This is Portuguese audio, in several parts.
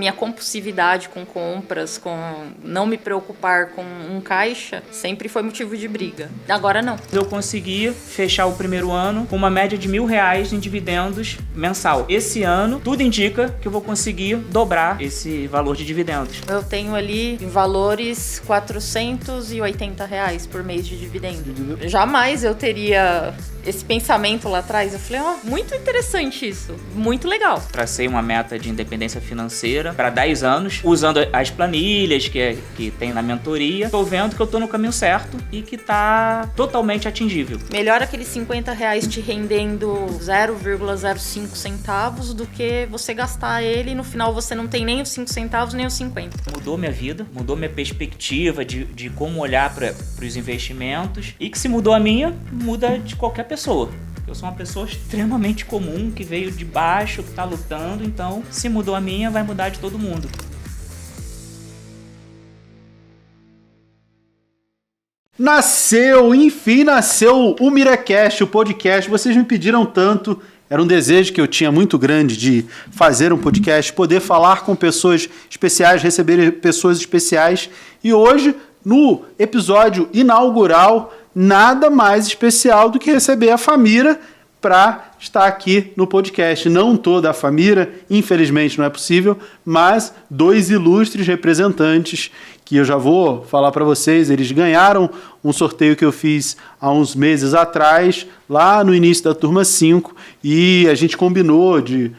minha compulsividade com compras, com não me preocupar com um caixa, sempre foi motivo de briga. Agora não. Eu consegui fechar o primeiro ano com uma média de R$1.000 em dividendos mensal. Esse ano, tudo indica que eu vou conseguir dobrar esse valor de dividendos. Eu tenho ali em valores R$480 por mês de dividendo. Jamais eu teria esse pensamento lá atrás. Eu falei, muito interessante isso, muito legal. Tracei uma meta de independência financeira para 10 anos, usando as planilhas que tem na mentoria. Tô vendo que eu tô no caminho certo e que tá totalmente atingível. Melhor aqueles R$50 te rendendo 0,05 centavos do que você gastar ele e no final você não tem nem os 5 centavos nem os 50. Mudou minha vida, mudou minha perspectiva de como olhar para os investimentos, e que se mudou a minha, muda de qualquer pessoa. Eu sou uma pessoa extremamente comum, que veio de baixo, que tá lutando, então se mudou a minha, vai mudar de todo mundo. Enfim nasceu o Miracast, o podcast. Vocês me pediram tanto, era um desejo que eu tinha muito grande de fazer um podcast, poder falar com pessoas especiais, receber pessoas especiais. E hoje, no episódio inaugural, nada mais especial do que receber a Famira para estar aqui no podcast. Não toda a Famira, infelizmente não é possível, mas 2 ilustres representantes que eu já vou falar para vocês. Eles ganharam um sorteio que eu fiz há uns meses atrás, lá no início da turma 5, e a gente combinou de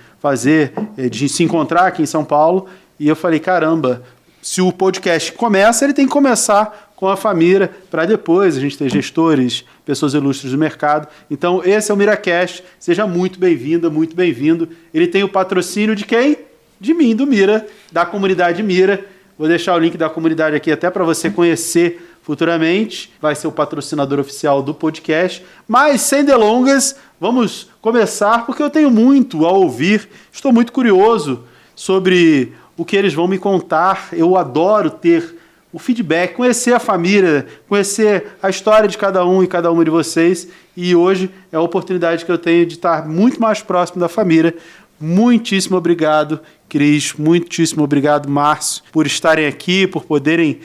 se encontrar aqui em São Paulo, e eu falei, caramba, se o podcast começa, ele tem que começar com a Famira, para depois a gente ter gestores, pessoas ilustres do mercado. Então, esse é o Miracast. Seja muito bem-vinda, muito bem-vindo. Ele tem o patrocínio de quem? De mim, do Mira, da comunidade Mira. Vou deixar o link da comunidade aqui até para você conhecer futuramente. Vai ser o patrocinador oficial do podcast. Mas, sem delongas, vamos começar, porque eu tenho muito a ouvir. Estou muito curioso sobre o que eles vão me contar. Eu adoro ter o feedback, conhecer a família, conhecer a história de cada um e cada uma de vocês. E hoje é a oportunidade que eu tenho de estar muito mais próximo da família. Muitíssimo obrigado, Cris. Muitíssimo obrigado, Márcio, por estarem aqui, por poderem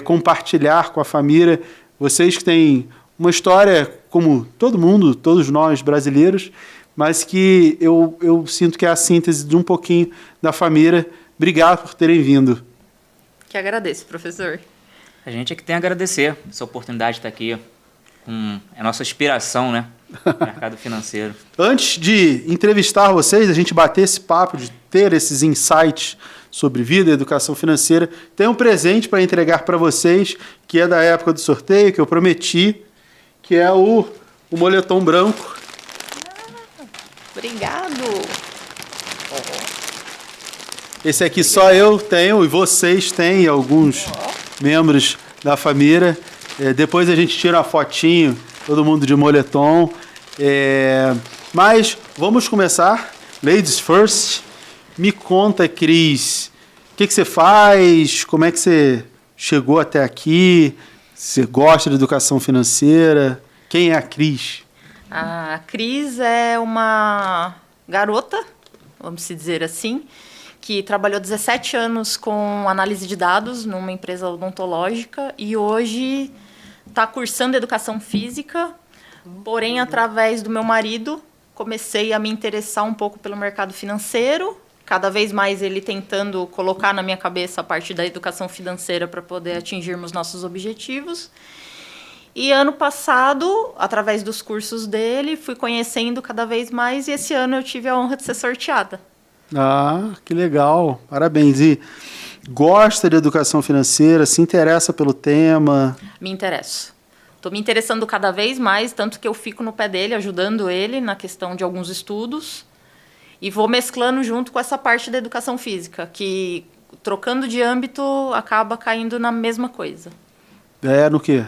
compartilhar com a família. Vocês que têm uma história, como todo mundo, todos nós brasileiros, mas que eu sinto que é a síntese de um pouquinho da família. Obrigado por terem vindo. Que agradeço, professor. A gente é que tem a agradecer essa oportunidade de estar aqui com a nossa inspiração, né? No mercado financeiro. Antes de entrevistar vocês, a gente bater esse papo, de ter esses insights sobre vida e educação financeira, tem um presente para entregar para vocês, que é da época do sorteio, que eu prometi, que é o moletom branco. Obrigado. Esse aqui só eu tenho e vocês têm, alguns membros da família. Depois a gente tira uma fotinho, todo mundo de moletom. Mas vamos começar. Ladies first. Me conta, Cris, o que você faz? Como é que você chegou até aqui? Você gosta de educação financeira? Quem é a Cris? A Cris é uma garota, vamos dizer assim, que trabalhou 17 anos com análise de dados numa empresa odontológica e hoje está cursando educação física, porém, através do meu marido, comecei a me interessar um pouco pelo mercado financeiro, cada vez mais ele tentando colocar na minha cabeça a parte da educação financeira para poder atingirmos nossos objetivos. E ano passado, através dos cursos dele, fui conhecendo cada vez mais e esse ano eu tive a honra de ser sorteada. Ah, que legal. Parabéns. E gosta de educação financeira? Se interessa pelo tema? Me interesso. Estou me interessando cada vez mais, tanto que eu fico no pé dele, ajudando ele na questão de alguns estudos. E vou mesclando junto com essa parte da educação física, que trocando de âmbito acaba caindo na mesma coisa. No quê?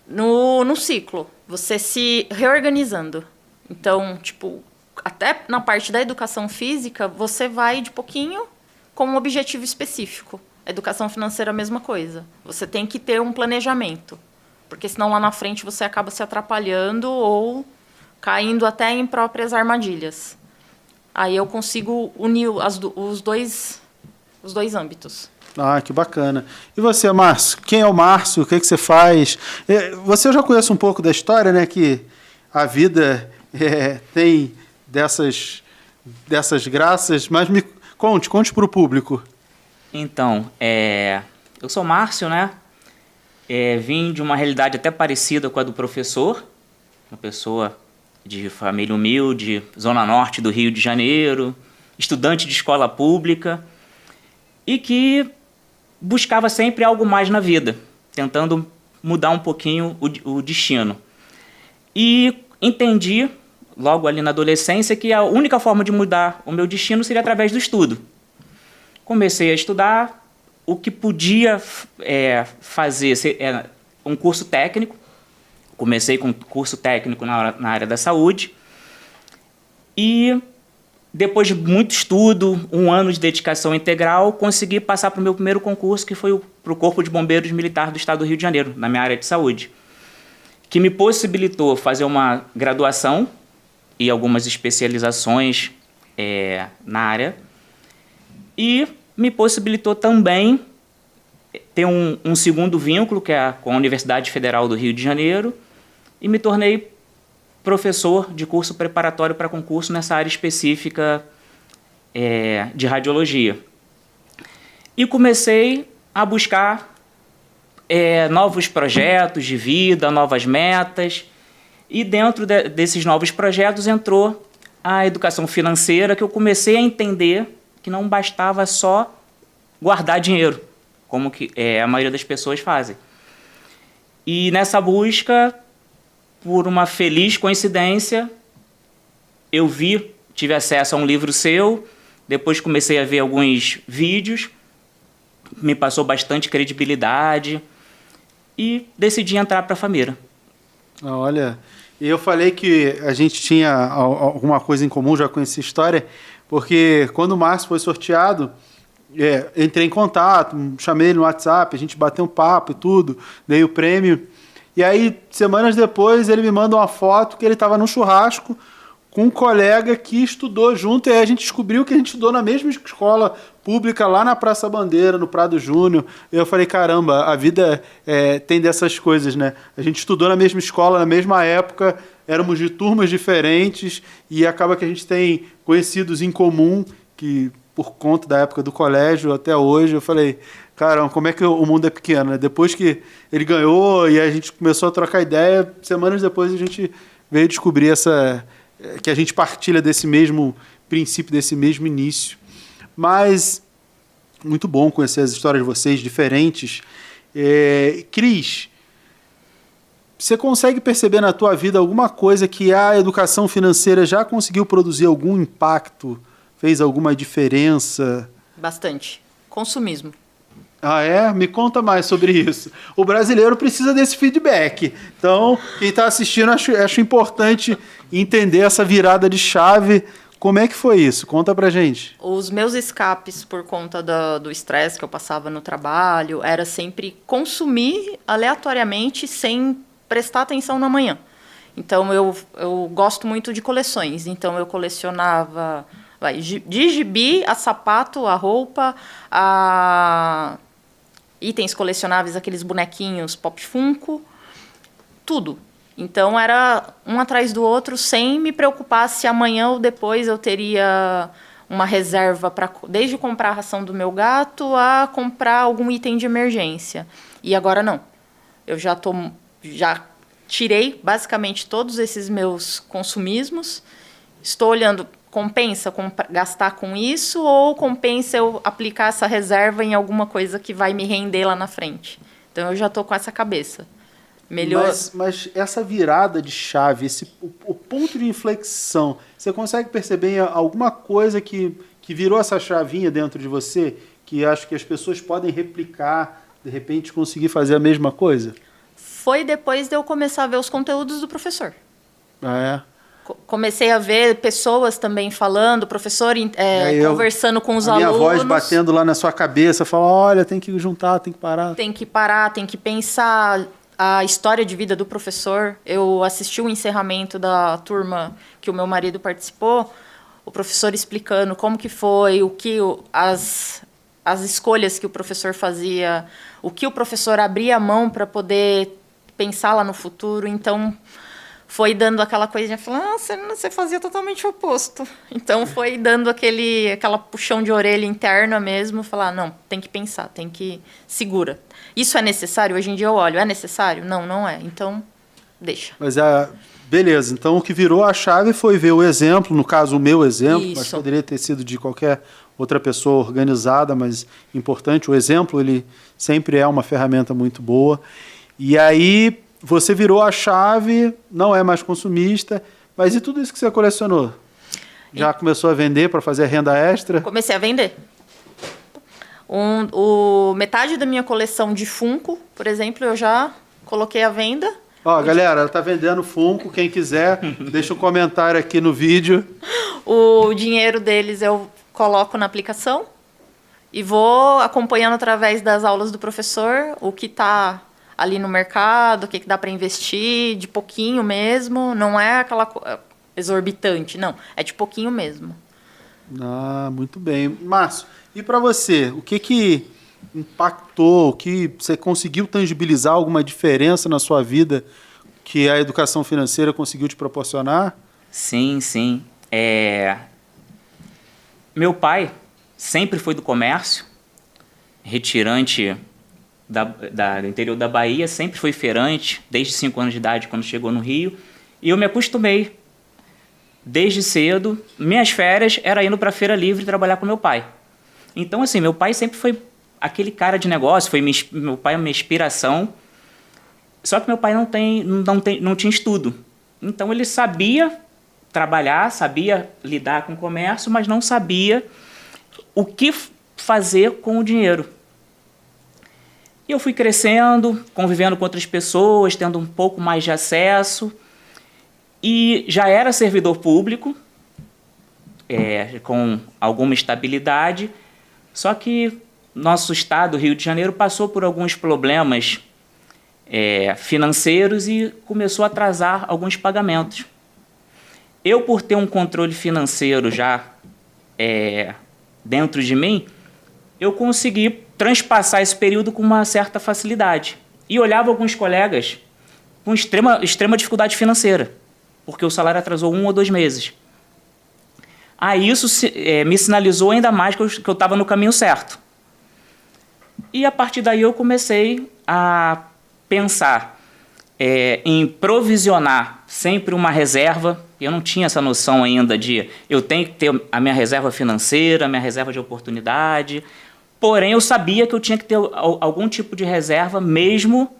No ciclo. Você se reorganizando. Então, até na parte da educação física, você vai de pouquinho com um objetivo específico. A educação financeira é a mesma coisa. Você tem que ter um planejamento, porque senão lá na frente você acaba se atrapalhando ou caindo até em próprias armadilhas. Aí eu consigo unir os dois os dois âmbitos. Ah, que bacana. E você, Márcio? Quem é o Márcio? O que você faz? Você já conhece um pouco da história, né? Que a vida tem dessas graças, mas conte para o público. Então, eu sou Márcio, né? Vim de uma realidade até parecida com a do professor, uma pessoa de família humilde, zona norte do Rio de Janeiro, estudante de escola pública e que buscava sempre algo mais na vida, tentando mudar um pouquinho o destino. E entendi, logo ali na adolescência, que a única forma de mudar o meu destino seria através do estudo. Comecei a estudar o que podia fazer um curso técnico. Comecei com um curso técnico na área da saúde e depois de muito estudo, 1 ano de dedicação integral, consegui passar para o meu primeiro concurso, que foi para o Corpo de Bombeiros Militar do Estado do Rio de Janeiro, na minha área de saúde, que me possibilitou fazer uma graduação e algumas especializações na área e me possibilitou também ter um segundo vínculo, que é com a Universidade Federal do Rio de Janeiro, e me tornei professor de curso preparatório para concurso nessa área específica de radiologia. E comecei a buscar novos projetos de vida, novas metas, e dentro desses novos projetos entrou a educação financeira, que eu comecei a entender que não bastava só guardar dinheiro, como que a maioria das pessoas fazem. E nessa busca, por uma feliz coincidência, eu tive acesso a um livro seu, depois comecei a ver alguns vídeos, me passou bastante credibilidade e decidi entrar para a Família. Olha, eu falei que a gente tinha alguma coisa em comum, já conheci a história, porque quando o Márcio foi sorteado, entrei em contato, chamei ele no WhatsApp, a gente bateu um papo e tudo, dei o prêmio. E aí, semanas depois, ele me manda uma foto que ele estava num churrasco com um colega que estudou junto, e aí a gente descobriu que a gente estudou na mesma escola pública lá na Praça Bandeira, no Prado Júnior. E eu falei, caramba, a vida tem dessas coisas, né? A gente estudou na mesma escola, na mesma época, éramos de turmas diferentes, e acaba que a gente tem conhecidos em comum, que por conta da época do colégio até hoje, eu falei, caramba, como é que o mundo é pequeno, né? Depois que ele ganhou e a gente começou a trocar ideia, semanas depois a gente veio descobrir que a gente partilha desse mesmo princípio, desse mesmo início. Mas muito bom conhecer as histórias de vocês, diferentes. Cris, você consegue perceber na tua vida alguma coisa que a educação financeira já conseguiu produzir algum impacto, fez alguma diferença? Bastante. Consumismo. Ah, é? Me conta mais sobre isso. O brasileiro precisa desse feedback. Então, quem está assistindo, acho importante entender essa virada de chave. Como é que foi isso? Conta pra gente. Os meus escapes por conta do estresse que eu passava no trabalho era sempre consumir aleatoriamente sem prestar atenção na manhã. Então, eu gosto muito de coleções. Então, eu colecionava de gibi a sapato, a roupa, a itens colecionáveis, aqueles bonequinhos Pop Funko, tudo. Então, era um atrás do outro, sem me preocupar se amanhã ou depois eu teria uma reserva para desde comprar a ração do meu gato a comprar algum item de emergência. E agora não. Eu já tirei basicamente todos esses meus consumismos. Estou olhando, compensa gastar com isso ou compensa eu aplicar essa reserva em alguma coisa que vai me render lá na frente? Então, eu já estou com essa cabeça. Melhor. Mas essa virada de chave, o ponto de inflexão, você consegue perceber alguma coisa que virou essa chavinha dentro de você, que acho que as pessoas podem replicar, de repente conseguir fazer a mesma coisa? Foi depois de eu começar a ver os conteúdos do professor. Ah, é? Comecei a ver pessoas também falando, professor conversando com os alunos. Minha voz batendo lá na sua cabeça, fala, olha, tem que juntar, tem que parar. Tem que parar, tem que pensar a história de vida do professor. Eu assisti o encerramento da turma que o meu marido participou, o professor explicando como que foi, as escolhas que o professor fazia, o que o professor abria a mão para poder pensar lá no futuro. Então, foi dando aquela coisinha, falando, você fazia totalmente o oposto. Então, foi dando aquela puxão de orelha interna mesmo, falar, não, tem que pensar, tem que... Segura. Isso é necessário? Hoje em dia eu olho, é necessário? Não, não é. Então, deixa. Mas, beleza, então o que virou a chave foi ver o exemplo, no caso, o meu exemplo, Isso. mas poderia ter sido de qualquer outra pessoa organizada, mas importante, o exemplo, ele sempre é uma ferramenta muito boa. E aí, você virou a chave, não é mais consumista, mas e tudo isso que você colecionou? Já começou a vender para fazer renda extra? Comecei a vender. Metade da minha coleção de Funko, por exemplo, eu já coloquei à venda. Ó, galera, ela tá vendendo Funko, quem quiser, deixa um comentário aqui no vídeo. O dinheiro deles eu coloco na aplicação e vou acompanhando através das aulas do professor o que está ali no mercado, o que dá para investir, de pouquinho mesmo, não é aquela exorbitante, não, é de pouquinho mesmo. Ah, muito bem. Márcio, e para você, o que impactou, o que você conseguiu tangibilizar alguma diferença na sua vida que a educação financeira conseguiu te proporcionar? Sim, sim. Meu pai sempre foi do comércio, retirante do interior da Bahia, sempre foi feirante, desde 5 anos de idade, quando chegou no Rio, e eu me acostumei. Desde cedo, minhas férias era indo para a feira livre trabalhar com meu pai. Então, assim, meu pai sempre foi aquele cara de negócio, meu pai é uma inspiração, só que meu pai não tinha estudo. Então, ele sabia trabalhar, sabia lidar com o comércio, mas não sabia o que fazer com o dinheiro. E eu fui crescendo, convivendo com outras pessoas, tendo um pouco mais de acesso, e já era servidor público, com alguma estabilidade, só que nosso estado, Rio de Janeiro, passou por alguns problemas financeiros e começou a atrasar alguns pagamentos. Eu, por ter um controle financeiro já dentro de mim, eu consegui transpassar esse período com uma certa facilidade. E olhava alguns colegas com extrema dificuldade financeira, porque o salário atrasou 1 ou 2 meses. Aí isso me sinalizou ainda mais que eu estava no caminho certo. E a partir daí eu comecei a pensar em provisionar sempre uma reserva. Eu não tinha essa noção ainda eu tenho que ter a minha reserva financeira, a minha reserva de oportunidade. Porém, eu sabia que eu tinha que ter algum tipo de reserva, mesmo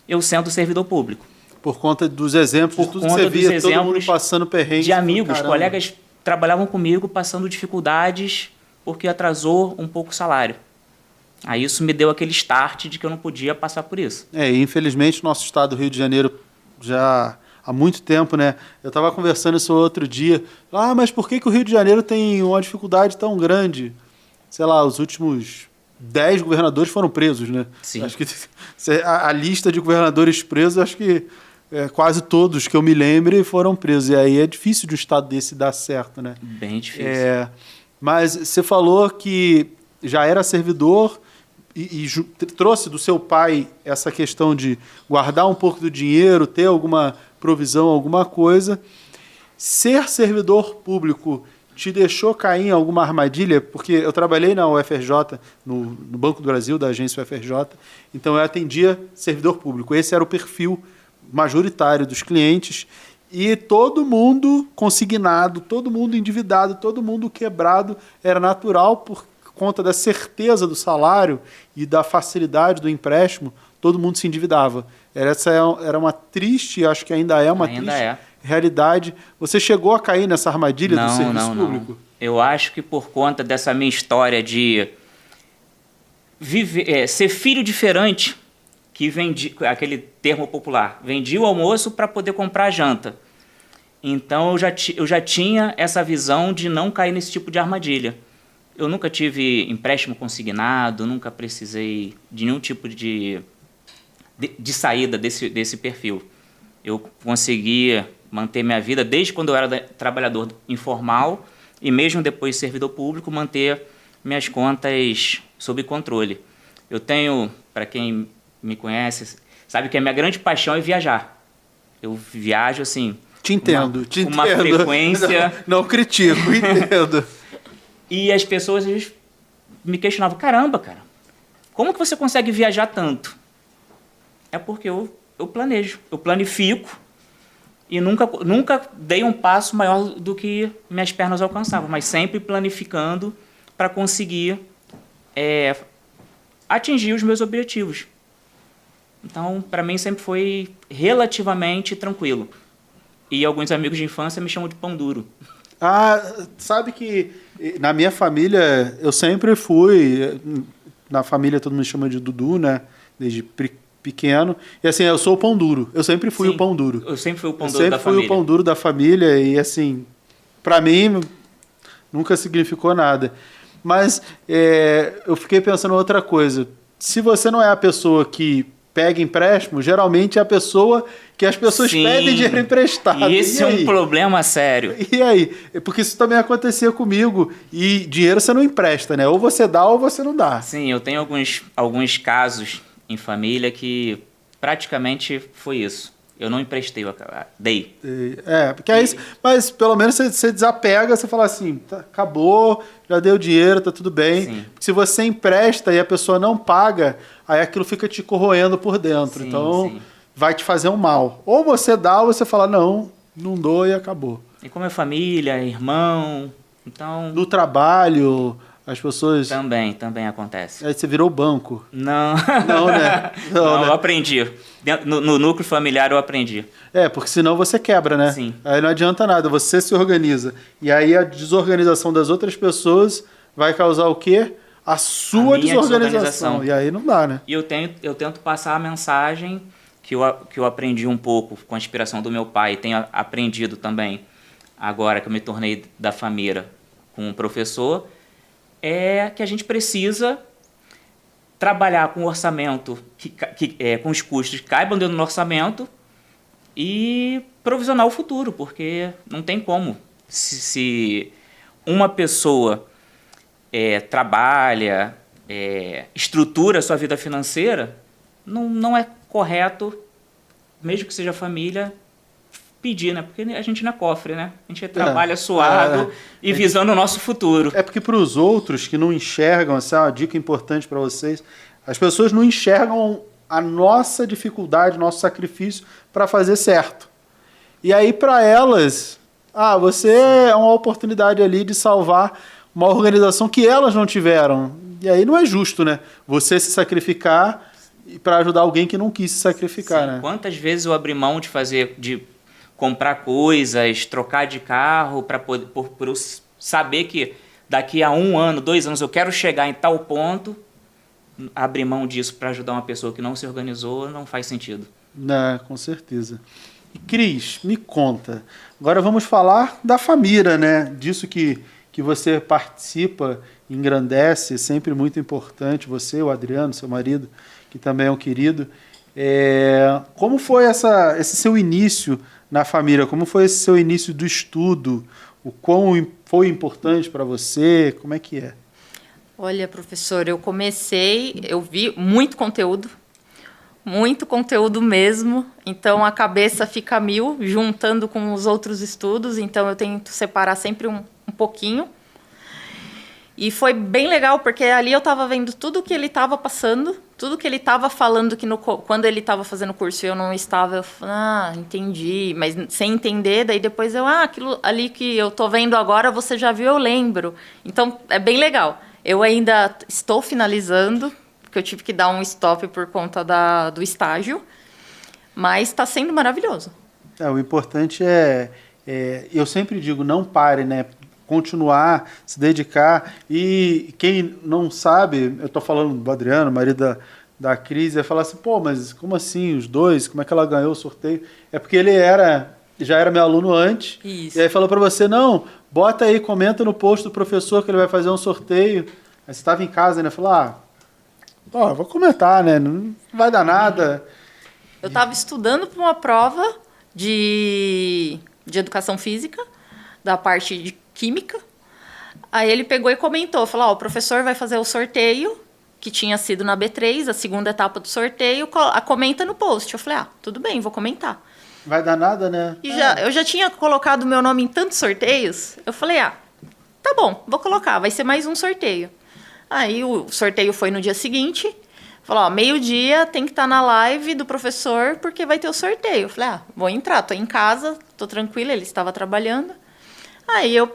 eu sendo servidor público. Por conta dos exemplos, de tudo que você via, todo mundo passando perrengue. De amigos, colegas trabalhavam comigo passando dificuldades porque atrasou um pouco o salário. Aí isso me deu aquele start de que eu não podia passar por isso. E infelizmente, nosso estado do Rio de Janeiro já há muito tempo, né? Eu estava conversando isso outro dia. Mas por que o Rio de Janeiro tem uma dificuldade tão grande? Sei lá, os últimos 10 governadores foram presos, né? Sim. Acho que a lista de governadores presos, acho que quase todos que eu me lembre foram presos. E aí é difícil de um estado desse dar certo, né? Bem difícil. Mas você falou que já era servidor e trouxe do seu pai essa questão de guardar um pouco do dinheiro, ter alguma provisão, alguma coisa. Ser servidor público te deixou cair em alguma armadilha? Porque eu trabalhei na UFRJ, no Banco do Brasil, da agência UFRJ, então eu atendia servidor público. Esse era o perfil majoritário dos clientes, e todo mundo consignado, todo mundo endividado, todo mundo quebrado. Era natural, por conta da certeza do salário e da facilidade do empréstimo, todo mundo se endividava. Essa era uma triste, acho que ainda é uma triste realidade. Você chegou a cair nessa armadilha do serviço público? Não. Eu acho que por conta dessa minha história de ser filho de feirante, que vendi, aquele termo popular, vendi o almoço para poder comprar a janta. Então eu já tinha essa visão de não cair nesse tipo de armadilha. Eu nunca tive empréstimo consignado, nunca precisei de nenhum tipo de saída desse perfil. Eu consegui manter minha vida desde quando eu era trabalhador informal e mesmo depois de servidor público, manter minhas contas sob controle. Eu tenho, para quem me conhece, sabe que a minha grande paixão é viajar. Eu viajo assim... Te entendo. Uma frequência... Não critico, entendo. E as pessoas às vezes, me questionavam, caramba, cara, como que você consegue viajar tanto? É porque eu planejo, eu planifico e nunca dei um passo maior do que minhas pernas alcançavam, mas sempre planificando para conseguir atingir os meus objetivos. Então, para mim, sempre foi relativamente tranquilo. E alguns amigos de infância me chamam de pão duro. Sabe que na minha família, eu sempre fui... Na família, todo mundo me chama de Dudu, né? Desde pequeno. E assim, eu sou o pão duro. Eu sempre fui o pão duro. Eu sempre fui o pão duro da família. Eu sempre fui o pão duro da família. E assim, para mim, nunca significou nada. Mas eu fiquei pensando em outra coisa. Se você não é a pessoa que pega empréstimo, geralmente é a pessoa que as pessoas pedem dinheiro emprestado. E esse é um problema sério. E aí? Porque isso também acontecia comigo. E dinheiro você não empresta, né? Ou você dá ou você não dá. Sim, eu tenho alguns casos em família que praticamente foi isso. Eu não emprestei, eu dei. Porque é isso. Mas pelo menos você desapega, você fala assim, tá, acabou, já deu dinheiro, tá tudo bem. Sim. Se você empresta e a pessoa não paga, aí aquilo fica te corroendo por dentro. Sim, então sim. vai te fazer um mal. Ou você dá ou você fala, não dou e acabou. E como é família, irmão, então... No trabalho... As pessoas... Também acontece. Aí você virou banco. Não. Não, né? Não, né? eu aprendi. No núcleo familiar eu aprendi. Porque senão você quebra, né? Sim. Aí não adianta nada, você se organiza. E aí a desorganização das outras pessoas vai causar o quê? A sua desorganização. E aí não dá, né? E eu tento passar a mensagem que eu aprendi um pouco com a inspiração do meu pai, e tenho aprendido também, agora que eu me tornei da família com um professor, é que a gente precisa trabalhar com o orçamento, com os custos que caibam dentro do orçamento e provisionar o futuro, porque não tem como. Se uma pessoa trabalha, estrutura a sua vida financeira, não é correto, mesmo que seja família, pedir, né? Porque a gente não é cofre, né? A gente trabalha suado e visando o nosso futuro. É porque para os outros que não enxergam, essa é uma dica importante para vocês, as pessoas não enxergam a nossa dificuldade, nosso sacrifício para fazer certo. E aí para elas, você é uma oportunidade ali de salvar uma organização que elas não tiveram. E aí não é justo, né? Você se sacrificar para ajudar alguém que não quis se sacrificar, Sim. né? Quantas vezes eu abri mão de comprar coisas, trocar de carro, por eu saber que daqui a 1 ano, 2 anos, eu quero chegar em tal ponto, abrir mão disso para ajudar uma pessoa que não se organizou não faz sentido. Com certeza. E Cris, me conta. Agora vamos falar da família, né? Disso que você participa, engrandece, sempre muito importante. Você, o Adriano, seu marido, que também é um querido. Como foi esse seu início na família? Como foi esse seu início do estudo? O quão foi importante para você? Como é que é? Olha, professor, eu vi muito conteúdo mesmo, então a cabeça fica mil, juntando com os outros estudos, então eu tento separar sempre um pouquinho. E foi bem legal, porque ali eu estava vendo tudo que ele estava passando, tudo que ele estava falando, que quando ele estava fazendo o curso e eu não estava, eu falei, entendi, mas sem entender, daí depois aquilo ali que eu estou vendo agora, você já viu, eu lembro. Então, é bem legal. Eu ainda estou finalizando, porque eu tive que dar um stop por conta do estágio, mas está sendo maravilhoso. O importante eu sempre digo, não pare, né? Continuar, se dedicar. E quem não sabe, eu estou falando do Adriano, marido da Cris, vai falar assim, mas como assim, os dois? Como é que ela ganhou o sorteio? É porque ele já era meu aluno antes. Isso. E aí falou para você, não, bota aí, comenta no post do professor que ele vai fazer um sorteio. Aí você estava em casa, né? Falou, vou comentar, né? Não vai dar nada. Eu estava estudando para uma prova de educação física, da parte de química. Aí ele pegou e comentou, falou, o professor vai fazer o sorteio que tinha sido na B3, a segunda etapa do sorteio, comenta no post. Eu falei, tudo bem, vou comentar. Vai dar nada, né? E eu já tinha colocado meu nome em tantos sorteios, eu falei, tá bom, vou colocar, vai ser mais um sorteio. Aí o sorteio foi no dia seguinte, falou, meio-dia tem que estar na live do professor, porque vai ter o sorteio. Eu falei, vou entrar, tô em casa, tô tranquila, ele estava trabalhando. Aí eu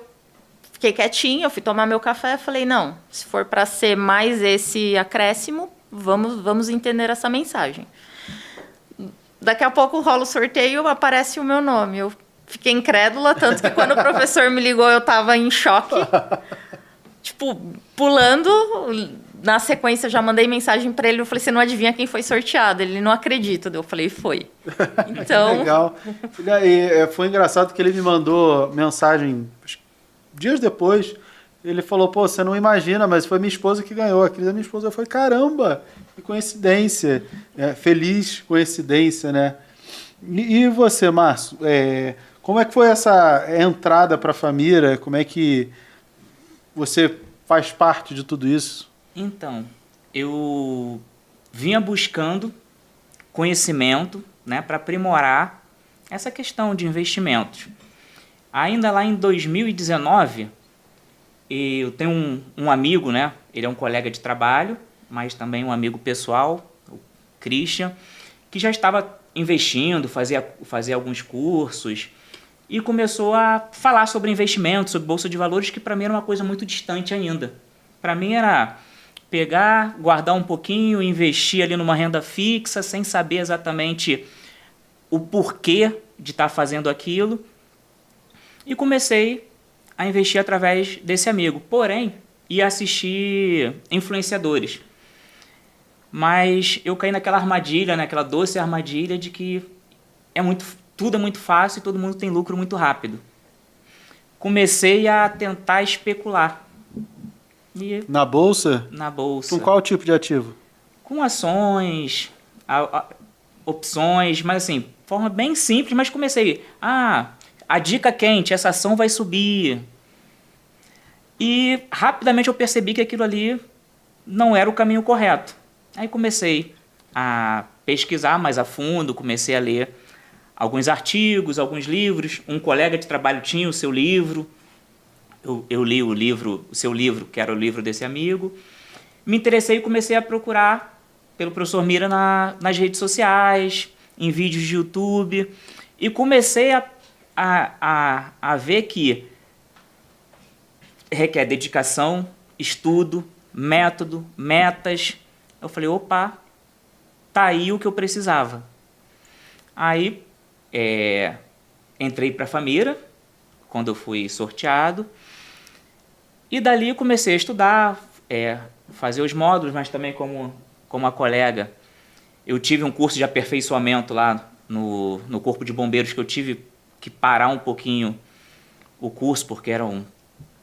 fiquei quietinha, eu fui tomar meu café, falei, não, se for para ser mais esse acréscimo, vamos entender essa mensagem. Daqui a pouco rola o sorteio, aparece o meu nome. Eu fiquei incrédula, tanto que quando o professor me ligou, eu estava em choque. Tipo, pulando. Na sequência, já mandei mensagem para ele. Eu falei, você não adivinha quem foi sorteado? Ele não acredita. Eu falei, foi. Então... Legal. E foi engraçado que ele me mandou mensagem dias depois. Ele falou, pô, você não imagina, mas foi minha esposa que ganhou. A Cris é minha esposa. Eu falei, caramba, que coincidência. Feliz coincidência, né? E você, Márcio? Como é que foi essa entrada para a família? Como é que você faz parte de tudo isso? Então, eu vinha buscando conhecimento, né, para aprimorar essa questão de investimentos. Ainda lá em 2019... eu tenho um amigo, né? Ele é um colega de trabalho, mas também um amigo pessoal, o Christian, que já estava investindo, fazia alguns cursos e começou a falar sobre investimentos, sobre bolsa de valores, que para mim era uma coisa muito distante ainda. Para mim era pegar, guardar um pouquinho, investir ali numa renda fixa, sem saber exatamente o porquê de estar fazendo aquilo. E comecei a investir através desse amigo. Porém, ia assistir influenciadores. Mas eu caí naquela armadilha, naquela doce armadilha de que tudo é muito fácil e todo mundo tem lucro muito rápido. Comecei a tentar especular. Na bolsa? Na bolsa. Com qual tipo de ativo? Com ações, opções, mas assim, forma bem simples, mas comecei. A dica quente, essa ação vai subir. E rapidamente eu percebi que aquilo ali não era o caminho correto. Aí comecei a pesquisar mais a fundo, comecei a ler alguns artigos, alguns livros. Um colega de trabalho tinha o seu livro. Eu li o seu livro, que era o livro desse amigo. Me interessei e comecei a procurar pelo professor Mira nas redes sociais, em vídeos de YouTube. E comecei a ver que requer dedicação, estudo, método, metas. Eu falei, opa, tá aí o que eu precisava. Aí entrei para a Família, quando eu fui sorteado, e dali eu comecei a estudar, fazer os módulos, mas também como a colega, eu tive um curso de aperfeiçoamento lá no Corpo de Bombeiros, que eu tive que parar um pouquinho o curso, porque eram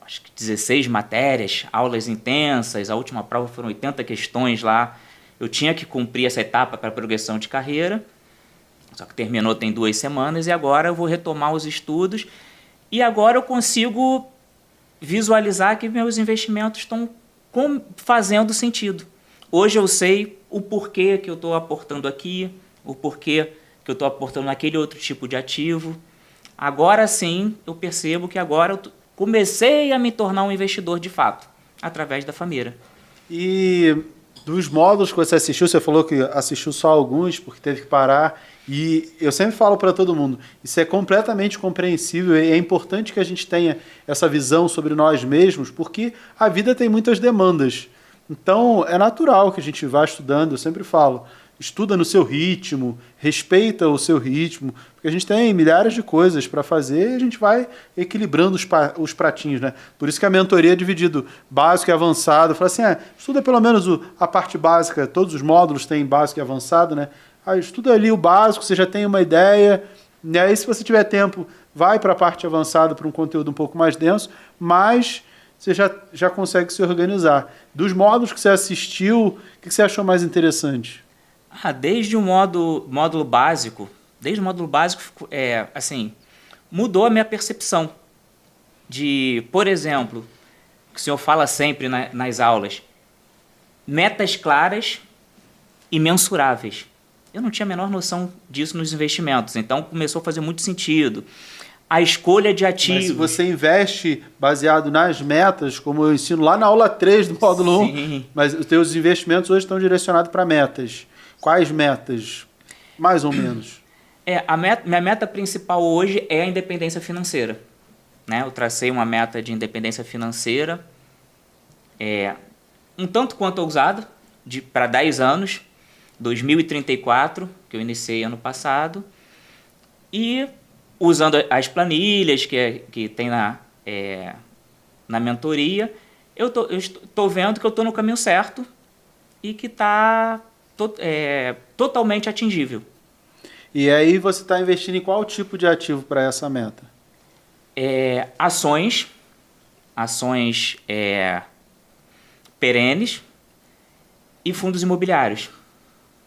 acho que 16 matérias, aulas intensas, a última prova foram 80 questões lá. Eu tinha que cumprir essa etapa para a progressão de carreira, só que terminou tem 2 semanas, e agora eu vou retomar os estudos, e agora eu consigo visualizar que meus investimentos estão fazendo sentido. Hoje eu sei o porquê que eu estou aportando aqui, o porquê que eu estou aportando naquele outro tipo de ativo. Agora sim, eu percebo que agora eu comecei a me tornar um investidor de fato, através da Família. E dos módulos que você assistiu, você falou que assistiu só alguns, porque teve que parar. E eu sempre falo para todo mundo, isso é completamente compreensível, e é importante que a gente tenha essa visão sobre nós mesmos, porque a vida tem muitas demandas. Então, é natural que a gente vá estudando, eu sempre falo, estuda no seu ritmo, respeita o seu ritmo, porque a gente tem milhares de coisas para fazer e a gente vai equilibrando os pratinhos, né? Por isso que a mentoria é dividido básico e avançado. Fala assim, estuda pelo menos a parte básica, todos os módulos têm básico e avançado, né? Estuda ali o básico, você já tem uma ideia, e aí se você tiver tempo, vai para a parte avançada, para um conteúdo um pouco mais denso, mas você já consegue se organizar. Dos módulos que você assistiu, o que você achou mais interessante? Desde o módulo básico, assim, mudou a minha percepção de, por exemplo, que o senhor fala sempre nas aulas, metas claras e mensuráveis. Eu não tinha a menor noção disso nos investimentos, então começou a fazer muito sentido. A escolha de ativos... Mas se você investe baseado nas metas, como eu ensino lá na aula 3 do módulo 1, mas os teus investimentos hoje estão direcionados para metas. Quais metas? Mais ou menos. Minha meta principal hoje é a independência financeira. Né? Eu tracei uma meta de independência financeira, um tanto quanto ousada, para 10 anos, 2034, que eu iniciei ano passado, e usando as planilhas que tem na mentoria, eu estou vendo que eu estou no caminho certo e que está totalmente atingível. E aí você está investindo em qual tipo de ativo para essa meta? Ações perenes e fundos imobiliários.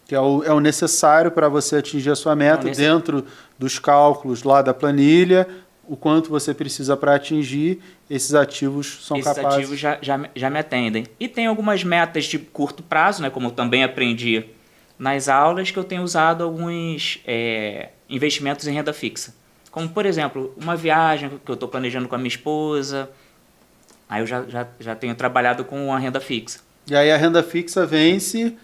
Que é o necessário para você atingir a sua meta dentro dos cálculos lá da planilha, o quanto você precisa para atingir, esses ativos são capazes... Esses ativos já me atendem. E tem algumas metas de curto prazo, né, como eu também aprendi nas aulas, que eu tenho usado alguns investimentos em renda fixa. Como, por exemplo, uma viagem que eu estou planejando com a minha esposa, aí eu já tenho trabalhado com a renda fixa. E aí a renda fixa vence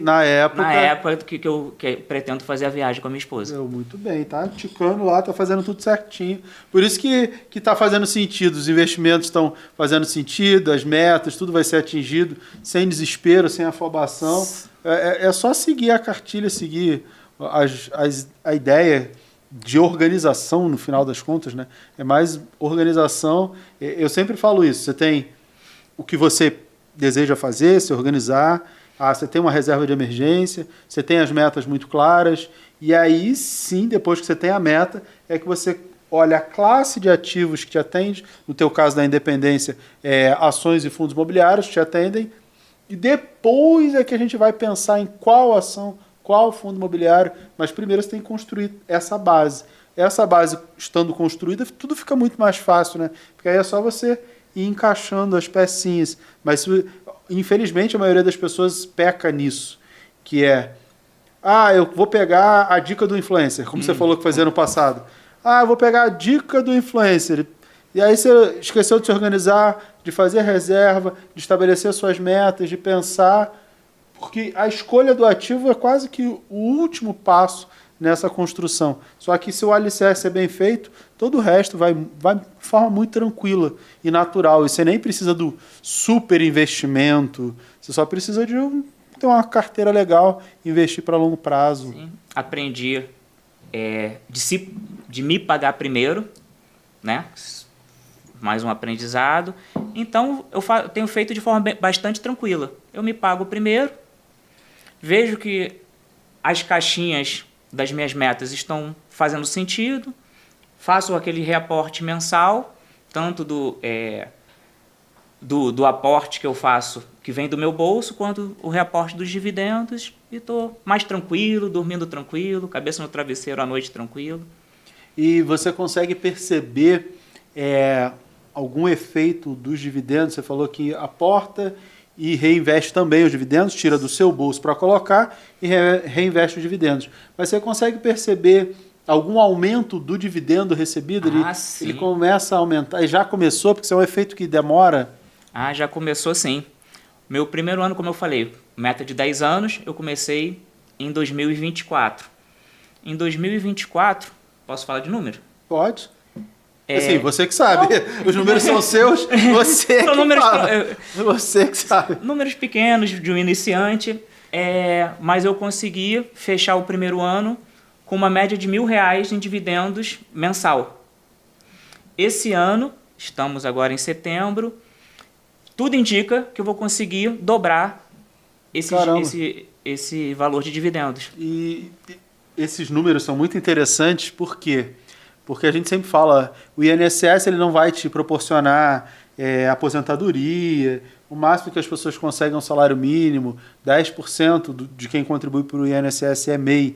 na época que eu pretendo fazer a viagem com a minha esposa. Muito bem, tá ticando lá, tá fazendo tudo certinho. Por isso que tá fazendo sentido, os investimentos estão fazendo sentido, as metas, tudo vai ser atingido, sem desespero, sem afobação. É só seguir a cartilha, seguir a ideia de organização, no final das contas, né? É mais organização. Eu sempre falo isso, você tem o que você deseja fazer, se organizar, você tem uma reserva de emergência, você tem as metas muito claras, e aí sim, depois que você tem a meta, é que você olha a classe de ativos que te atende, no teu caso da independência, ações e fundos imobiliários que te atendem, e depois é que a gente vai pensar em qual ação, qual fundo imobiliário, mas primeiro você tem que construir essa base. Essa base estando construída, tudo fica muito mais fácil, né? Porque aí é só você ir encaixando as pecinhas. Mas, infelizmente, a maioria das pessoas peca nisso, que eu vou pegar a dica do influencer, como você falou que fazia no passado. Eu vou pegar a dica do influencer. E aí você esqueceu de se organizar, de fazer reserva, de estabelecer suas metas, de pensar, porque a escolha do ativo é quase que o último passo nessa construção. Só que se o alicerce é bem feito, todo o resto vai de forma muito tranquila e natural. E você nem precisa do super investimento, você só precisa de ter uma carteira legal, investir para longo prazo. Sim. Aprendi de me pagar primeiro, né? Mais um aprendizado. Então, eu tenho feito de forma bastante tranquila. Eu me pago primeiro, vejo que as caixinhas das minhas metas estão fazendo sentido, faço aquele reaporte mensal, tanto do aporte que eu faço, que vem do meu bolso, quanto o reaporte dos dividendos, e estou mais tranquilo, dormindo tranquilo, cabeça no travesseiro à noite tranquilo. E você consegue perceber algum efeito dos dividendos? Você falou que aporta e reinveste também os dividendos, tira do seu bolso para colocar e reinveste os dividendos. Mas você consegue perceber algum aumento do dividendo recebido? Ele começa a aumentar, e já começou, porque isso é um efeito que demora? Já começou sim. Meu primeiro ano, como eu falei, meta de 10 anos, eu comecei em 2024. Em 2024, posso falar de número? Pode. Assim, você que sabe. Os números são seus, você que fala. Você que sabe. Números pequenos de um iniciante, mas eu consegui fechar o primeiro ano com uma média de R$1.000 em dividendos mensal. Esse ano, estamos agora em setembro, tudo indica que eu vou conseguir dobrar esse valor de dividendos. E esses números são muito interessantes, por quê? Porque a gente sempre fala, o INSS ele não vai te proporcionar aposentadoria, o máximo que as pessoas conseguem é um salário mínimo, 10% de quem contribui para o INSS é MEI,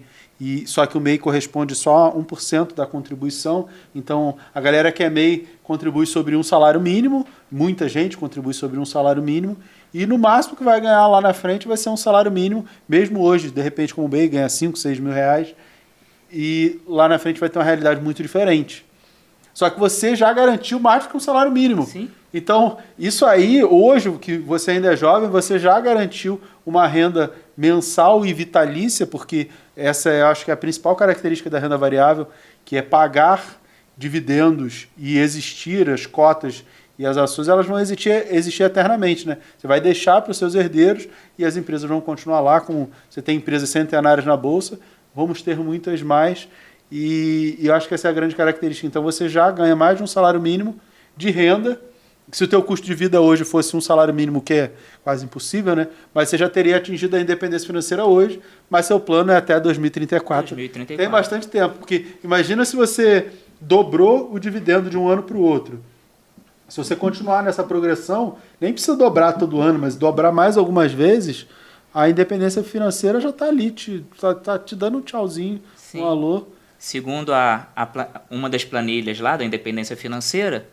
só que o MEI corresponde só a 1% da contribuição, então a galera que é MEI contribui sobre um salário mínimo, muita gente contribui sobre um salário mínimo, e no máximo que vai ganhar lá na frente vai ser um salário mínimo, mesmo hoje, de repente, como MEI ganha 5, 6 mil reais, e lá na frente vai ter uma realidade muito diferente. Só que você já garantiu mais do que um salário mínimo. Sim. Então, isso aí, hoje, que você ainda é jovem, você já garantiu uma renda mensal e vitalícia, porque essa eu acho que é a principal característica da renda variável, que é pagar dividendos e existir as cotas e as ações, elas vão existir eternamente, né? Você vai deixar para os seus herdeiros e as empresas vão continuar lá. Como você tem empresas centenárias na Bolsa, vamos ter muitas mais. E eu acho que essa é a grande característica. Então, você já ganha mais de um salário mínimo de renda. Se o teu custo de vida hoje fosse um salário mínimo, que é quase impossível, né? Mas você já teria atingido a independência financeira hoje, mas seu plano é até 2034. 2034. Tem bastante tempo, porque imagina se você dobrou o dividendo de um ano para o outro. Se você continuar nessa progressão, nem precisa dobrar todo ano, mas dobrar mais algumas vezes, a independência financeira já está ali, tá te dando um tchauzinho, Sim. um alô. Segundo uma das planilhas lá da independência financeira,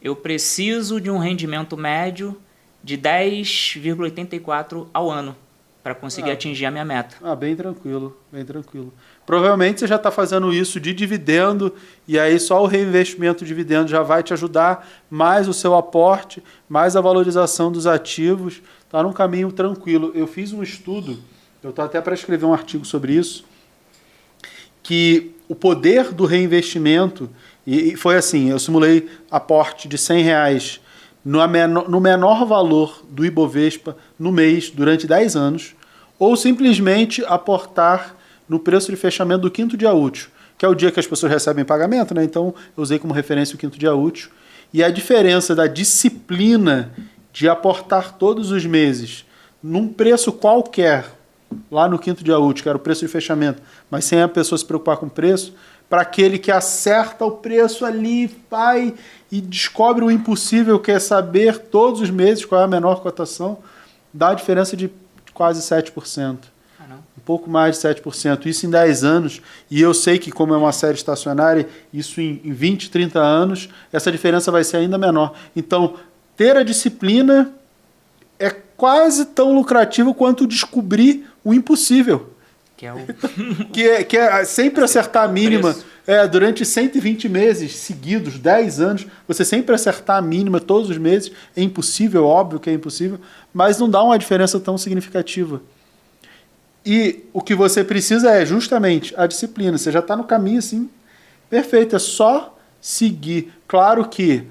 eu preciso de um rendimento médio de 10,84 ao ano para conseguir atingir a minha meta. Bem tranquilo, bem tranquilo. Provavelmente você já está fazendo isso de dividendo e aí só o reinvestimento de dividendo já vai te ajudar, mais o seu aporte, mais a valorização dos ativos. Está num caminho tranquilo. Eu fiz um estudo, eu estou até para escrever um artigo sobre isso, que o poder do reinvestimento, e foi assim, eu simulei aporte de R$100 no menor valor do Ibovespa no mês, durante 10 anos, ou simplesmente aportar no preço de fechamento do quinto dia útil, que é o dia que as pessoas recebem pagamento, né? Então eu usei como referência o quinto dia útil, e a diferença da disciplina de aportar todos os meses num preço qualquer, lá no quinto dia útil, que era o preço de fechamento, mas sem a pessoa se preocupar com o preço, para aquele que acerta o preço ali, vai e descobre o impossível, que é saber todos os meses qual é a menor cotação, dá a diferença de quase 7%. Um pouco mais de 7%. Isso em 10 anos, e eu sei que como é uma série estacionária, isso em 20, 30 anos, essa diferença vai ser ainda menor. Então, ter a disciplina é quase tão lucrativo quanto descobrir o impossível. Que é o... que é sempre acertar a mínima. Durante 120 meses seguidos, 10 anos, você sempre acertar a mínima todos os meses. É impossível, óbvio que é impossível, mas não dá uma diferença tão significativa. E o que você precisa é justamente a disciplina. Você já está no caminho assim, perfeito, é só seguir. Claro que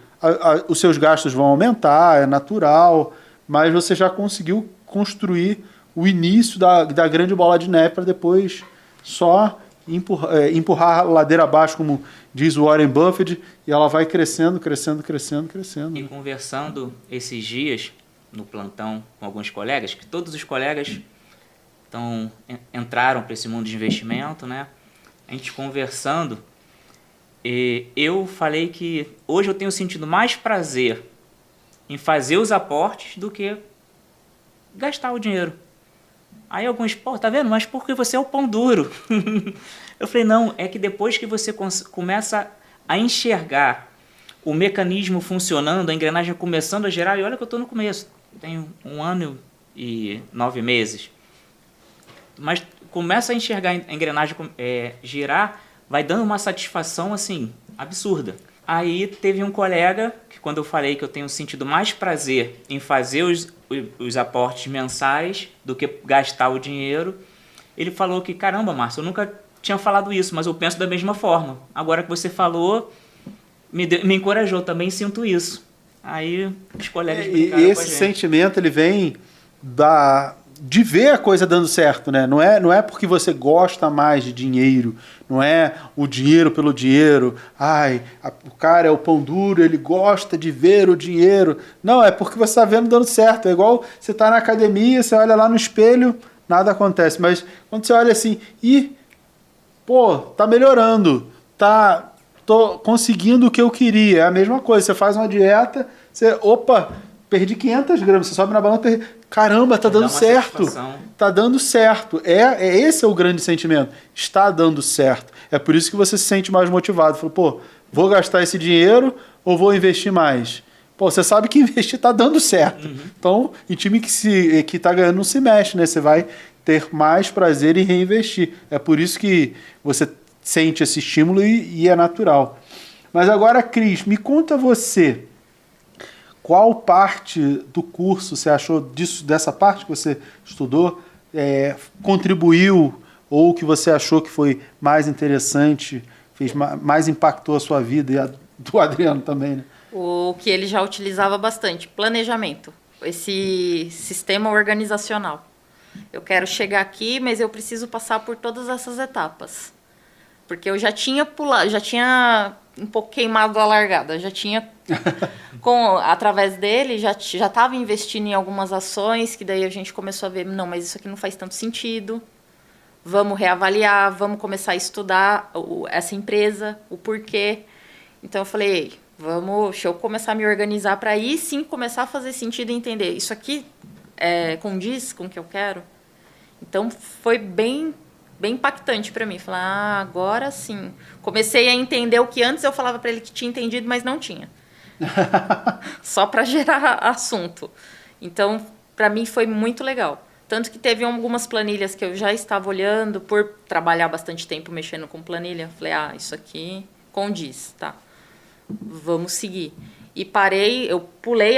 os seus gastos vão aumentar, é natural, mas você já conseguiu construir o início da grande bola de neve para depois só empurrar a ladeira abaixo, como diz o Warren Buffett, e ela vai crescendo, crescendo, crescendo, crescendo. E conversando esses dias no plantão com alguns colegas, que todos os colegas entraram para esse mundo de investimento, né? A gente conversando, e eu falei que hoje eu tenho sentido mais prazer em fazer os aportes do que gastar o dinheiro. Aí alguns, tá vendo? Mas porque você é o pão duro. Eu falei, não, é que depois que você começa a enxergar o mecanismo funcionando, a engrenagem começando a girar, e olha que eu estou no começo, tenho 1 ano e 9 meses. Mas começa a enxergar a engrenagem girar, vai dando uma satisfação assim, absurda. Aí teve um colega que, quando eu falei que eu tenho sentido mais prazer em fazer os aportes mensais do que gastar o dinheiro, ele falou que, caramba, Márcio, eu nunca tinha falado isso, mas eu penso da mesma forma. Agora que você falou, me encorajou, também sinto isso. Aí os colegas brincaram com a gente. Esse sentimento, ele vem de ver a coisa dando certo, né? Não é porque você gosta mais de dinheiro, não é o dinheiro pelo dinheiro. O cara é o pão duro, ele gosta de ver o dinheiro. Não, é porque você está vendo dando certo. É igual você está na academia, você olha lá no espelho, nada acontece. Mas quando você olha assim, tá melhorando, tô conseguindo o que eu queria. É a mesma coisa, você faz uma dieta, perdi 500 gramas. Você sobe na balança, caramba, tá dando certo. Tá dando certo. Esse é o grande sentimento. Está dando certo. É por isso que você se sente mais motivado. Fala, pô, vou gastar esse dinheiro ou vou investir mais? Pô, você sabe que investir tá dando certo. Então, em time que tá ganhando não se mexe, né? Você vai ter mais prazer em reinvestir. É por isso que você sente esse estímulo e é natural. Mas agora, Cris, me conta você, qual parte do curso você achou dessa parte que você estudou, contribuiu ou que você achou que foi mais interessante, mais impactou a sua vida e a do Adriano também, né? O que ele já utilizava bastante, planejamento, esse sistema organizacional. Eu quero chegar aqui, mas eu preciso passar por todas essas etapas. Porque eu já tinha pulado, já tinha um pouco queimado a largada, já tinha, através dele, já estava investindo em algumas ações, que daí a gente começou a ver, não, mas isso aqui não faz tanto sentido, vamos reavaliar, vamos começar a estudar essa empresa, o porquê. Então eu falei, deixa eu começar a me organizar para aí sim começar a fazer sentido e entender, isso aqui condiz com o que eu quero? Então foi bem impactante para mim. Falar, agora sim. Comecei a entender o que antes eu falava para ele que tinha entendido, mas não tinha. Só para gerar assunto. Então, para mim foi muito legal. Tanto que teve algumas planilhas que eu já estava olhando, por trabalhar bastante tempo mexendo com planilha. Falei, isso aqui condiz, tá. Vamos seguir. E eu pulei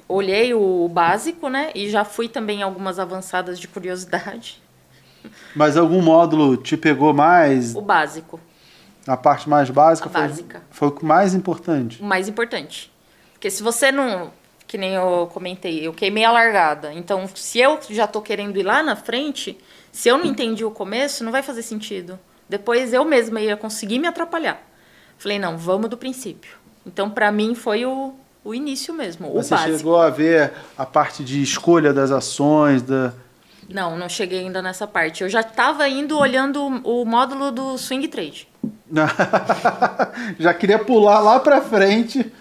olhei o básico, né? E já fui também em algumas avançadas de curiosidade. Mas algum módulo te pegou mais? O básico. A parte mais básica? Básica. Foi o mais importante? O mais importante. Porque se você não... Que nem eu comentei, eu queimei a largada. Então, se eu já estou querendo ir lá na frente, se eu não entendi o começo, não vai fazer sentido. Depois eu mesma ia conseguir me atrapalhar. Falei, não, vamos do princípio. Então, para mim, foi o início mesmo, o básico. Você chegou a ver a parte de escolha das ações, Não cheguei ainda nessa parte. Eu já estava olhando o módulo do Swing Trade. Já queria pular lá para frente.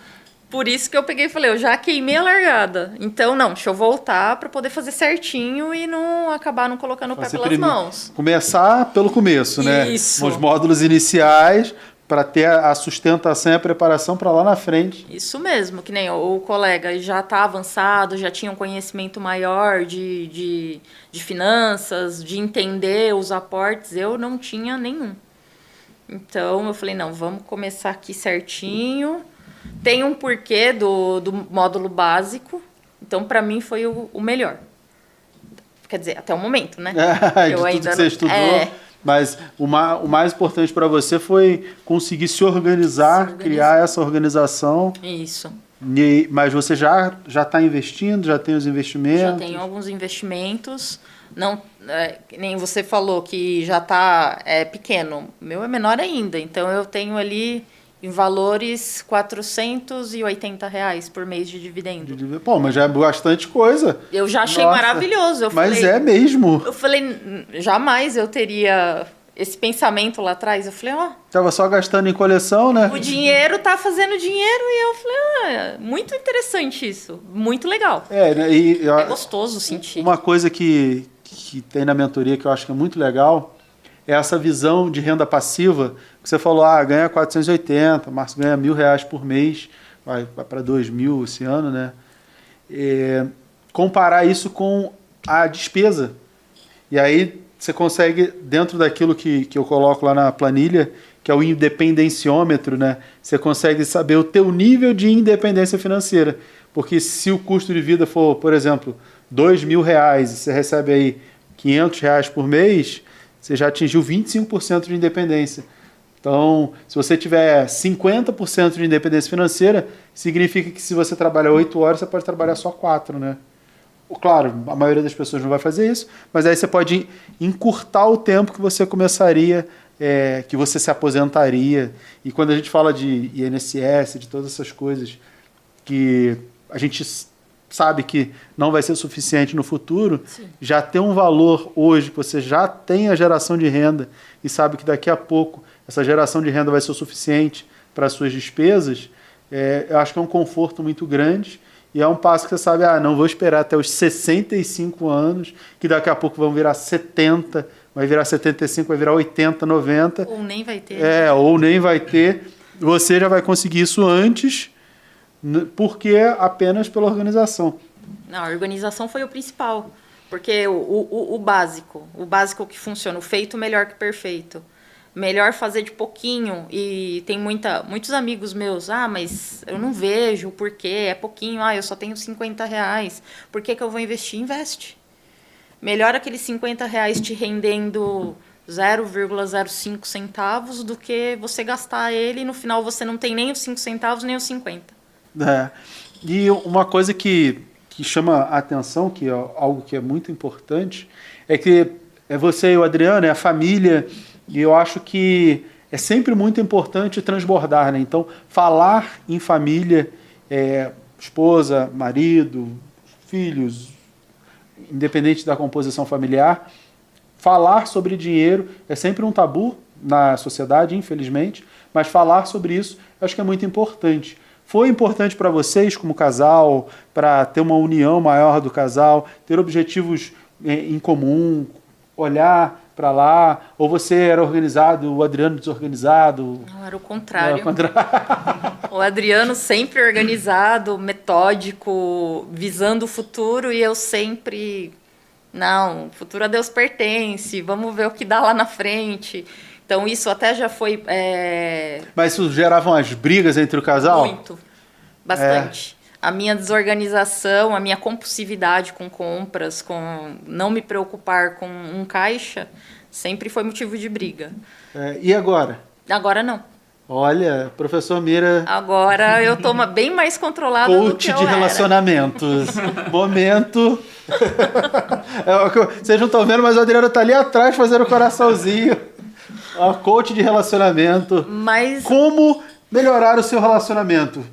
Por isso que eu peguei e falei, eu já queimei a largada. Então, deixa eu voltar para poder fazer certinho e não acabar não colocando o pé pelas mãos. Começar pelo começo, né? Isso. Os módulos iniciais, para ter a sustentação e a preparação para lá na frente. Isso mesmo, que nem o colega já está avançado, já tinha um conhecimento maior de finanças, de entender os aportes, eu não tinha nenhum. Então, eu falei, não, vamos começar aqui certinho. Tem um porquê do módulo básico, então, para mim, foi o melhor. Quer dizer, até o momento, né? De tudo que você estudou. Mas o mais importante para você foi conseguir se organizar, criar essa organização. Isso. Mas você já está investindo, já tem os investimentos? Já tenho alguns investimentos. Não, nem você falou que já está pequeno. O meu é menor ainda. Então, eu tenho ali em valores R$480 por mês de dividendo. Pô, mas já é bastante coisa. Eu já achei maravilhoso. Mas é mesmo. Eu falei, jamais eu teria esse pensamento lá atrás. Eu falei, Tava só gastando em coleção, né? O dinheiro tá fazendo dinheiro e eu falei, muito interessante isso. Muito legal. É gostoso sentir. Uma coisa que tem na mentoria que eu acho que é muito legal é essa visão de renda passiva. Que você falou, ganha 480, o Márcio ganha R$1.000 por mês, vai para 2.000 esse ano, né? Comparar isso com a despesa. E aí você consegue, dentro daquilo que eu coloco lá na planilha, que é o independenciômetro, né? Você consegue saber o teu nível de independência financeira. Porque se o custo de vida for, por exemplo, R$2.000 e você recebe aí R$500 por mês, você já atingiu 25% de independência. Então, se você tiver 50% de independência financeira, significa que se você trabalha 8 horas, você pode trabalhar só 4, né? Claro, a maioria das pessoas não vai fazer isso, mas aí você pode encurtar o tempo que você começaria, que você se aposentaria. E quando a gente fala de INSS, de todas essas coisas que a gente sabe que não vai ser suficiente no futuro, sim, já tem um valor hoje, que você já tem a geração de renda e sabe que daqui a pouco essa geração de renda vai ser o suficiente para as suas despesas, eu acho que é um conforto muito grande E é um passo que você sabe, não vou esperar até os 65 anos, que daqui a pouco vão virar 70, vai virar 75, vai virar 80, 90. Ou nem vai ter. Ou nem vai ter. Você já vai conseguir isso antes, porque apenas pela organização. Não, a organização foi o principal. Porque o básico que funciona, o feito melhor que perfeito. Melhor fazer de pouquinho. E tem muitos amigos meus, mas eu não vejo o porquê, é pouquinho, eu só tenho R$50. Por que eu vou investir? Investe. Melhor aqueles R$50 te rendendo 0,05 centavos do que você gastar ele e no final você não tem nem os 5 centavos nem os 50. E uma coisa que chama a atenção, que é algo que é muito importante, é que é você e o Adriano, é a família, e eu acho que é sempre muito importante transbordar, né? Então, falar em família, esposa, marido, filhos, independente da composição familiar, falar sobre dinheiro é sempre um tabu na sociedade, infelizmente, mas falar sobre isso eu acho que é muito importante. Foi importante para vocês, como casal, para ter uma união maior do casal, ter objetivos em comum, olhar para lá? Ou você era organizado, o Adriano desorganizado? Não, era o contrário. O Adriano sempre organizado, metódico, visando o futuro, e eu sempre... Não, o futuro a Deus pertence, vamos ver o que dá lá na frente. Então, isso até já foi... Mas isso gerava umas brigas entre o casal? Muito, bastante. A minha desorganização, a minha compulsividade com compras, com não me preocupar com um caixa, sempre foi motivo de briga. E agora? Agora não. Olha, professor Mira... Agora eu tô bem mais controlada do que eu Coach de relacionamentos. Momento... Vocês não estão vendo, mas o Adriano está ali atrás fazendo o coraçãozinho. Coach de relacionamento. Mas... Como melhorar o seu relacionamento?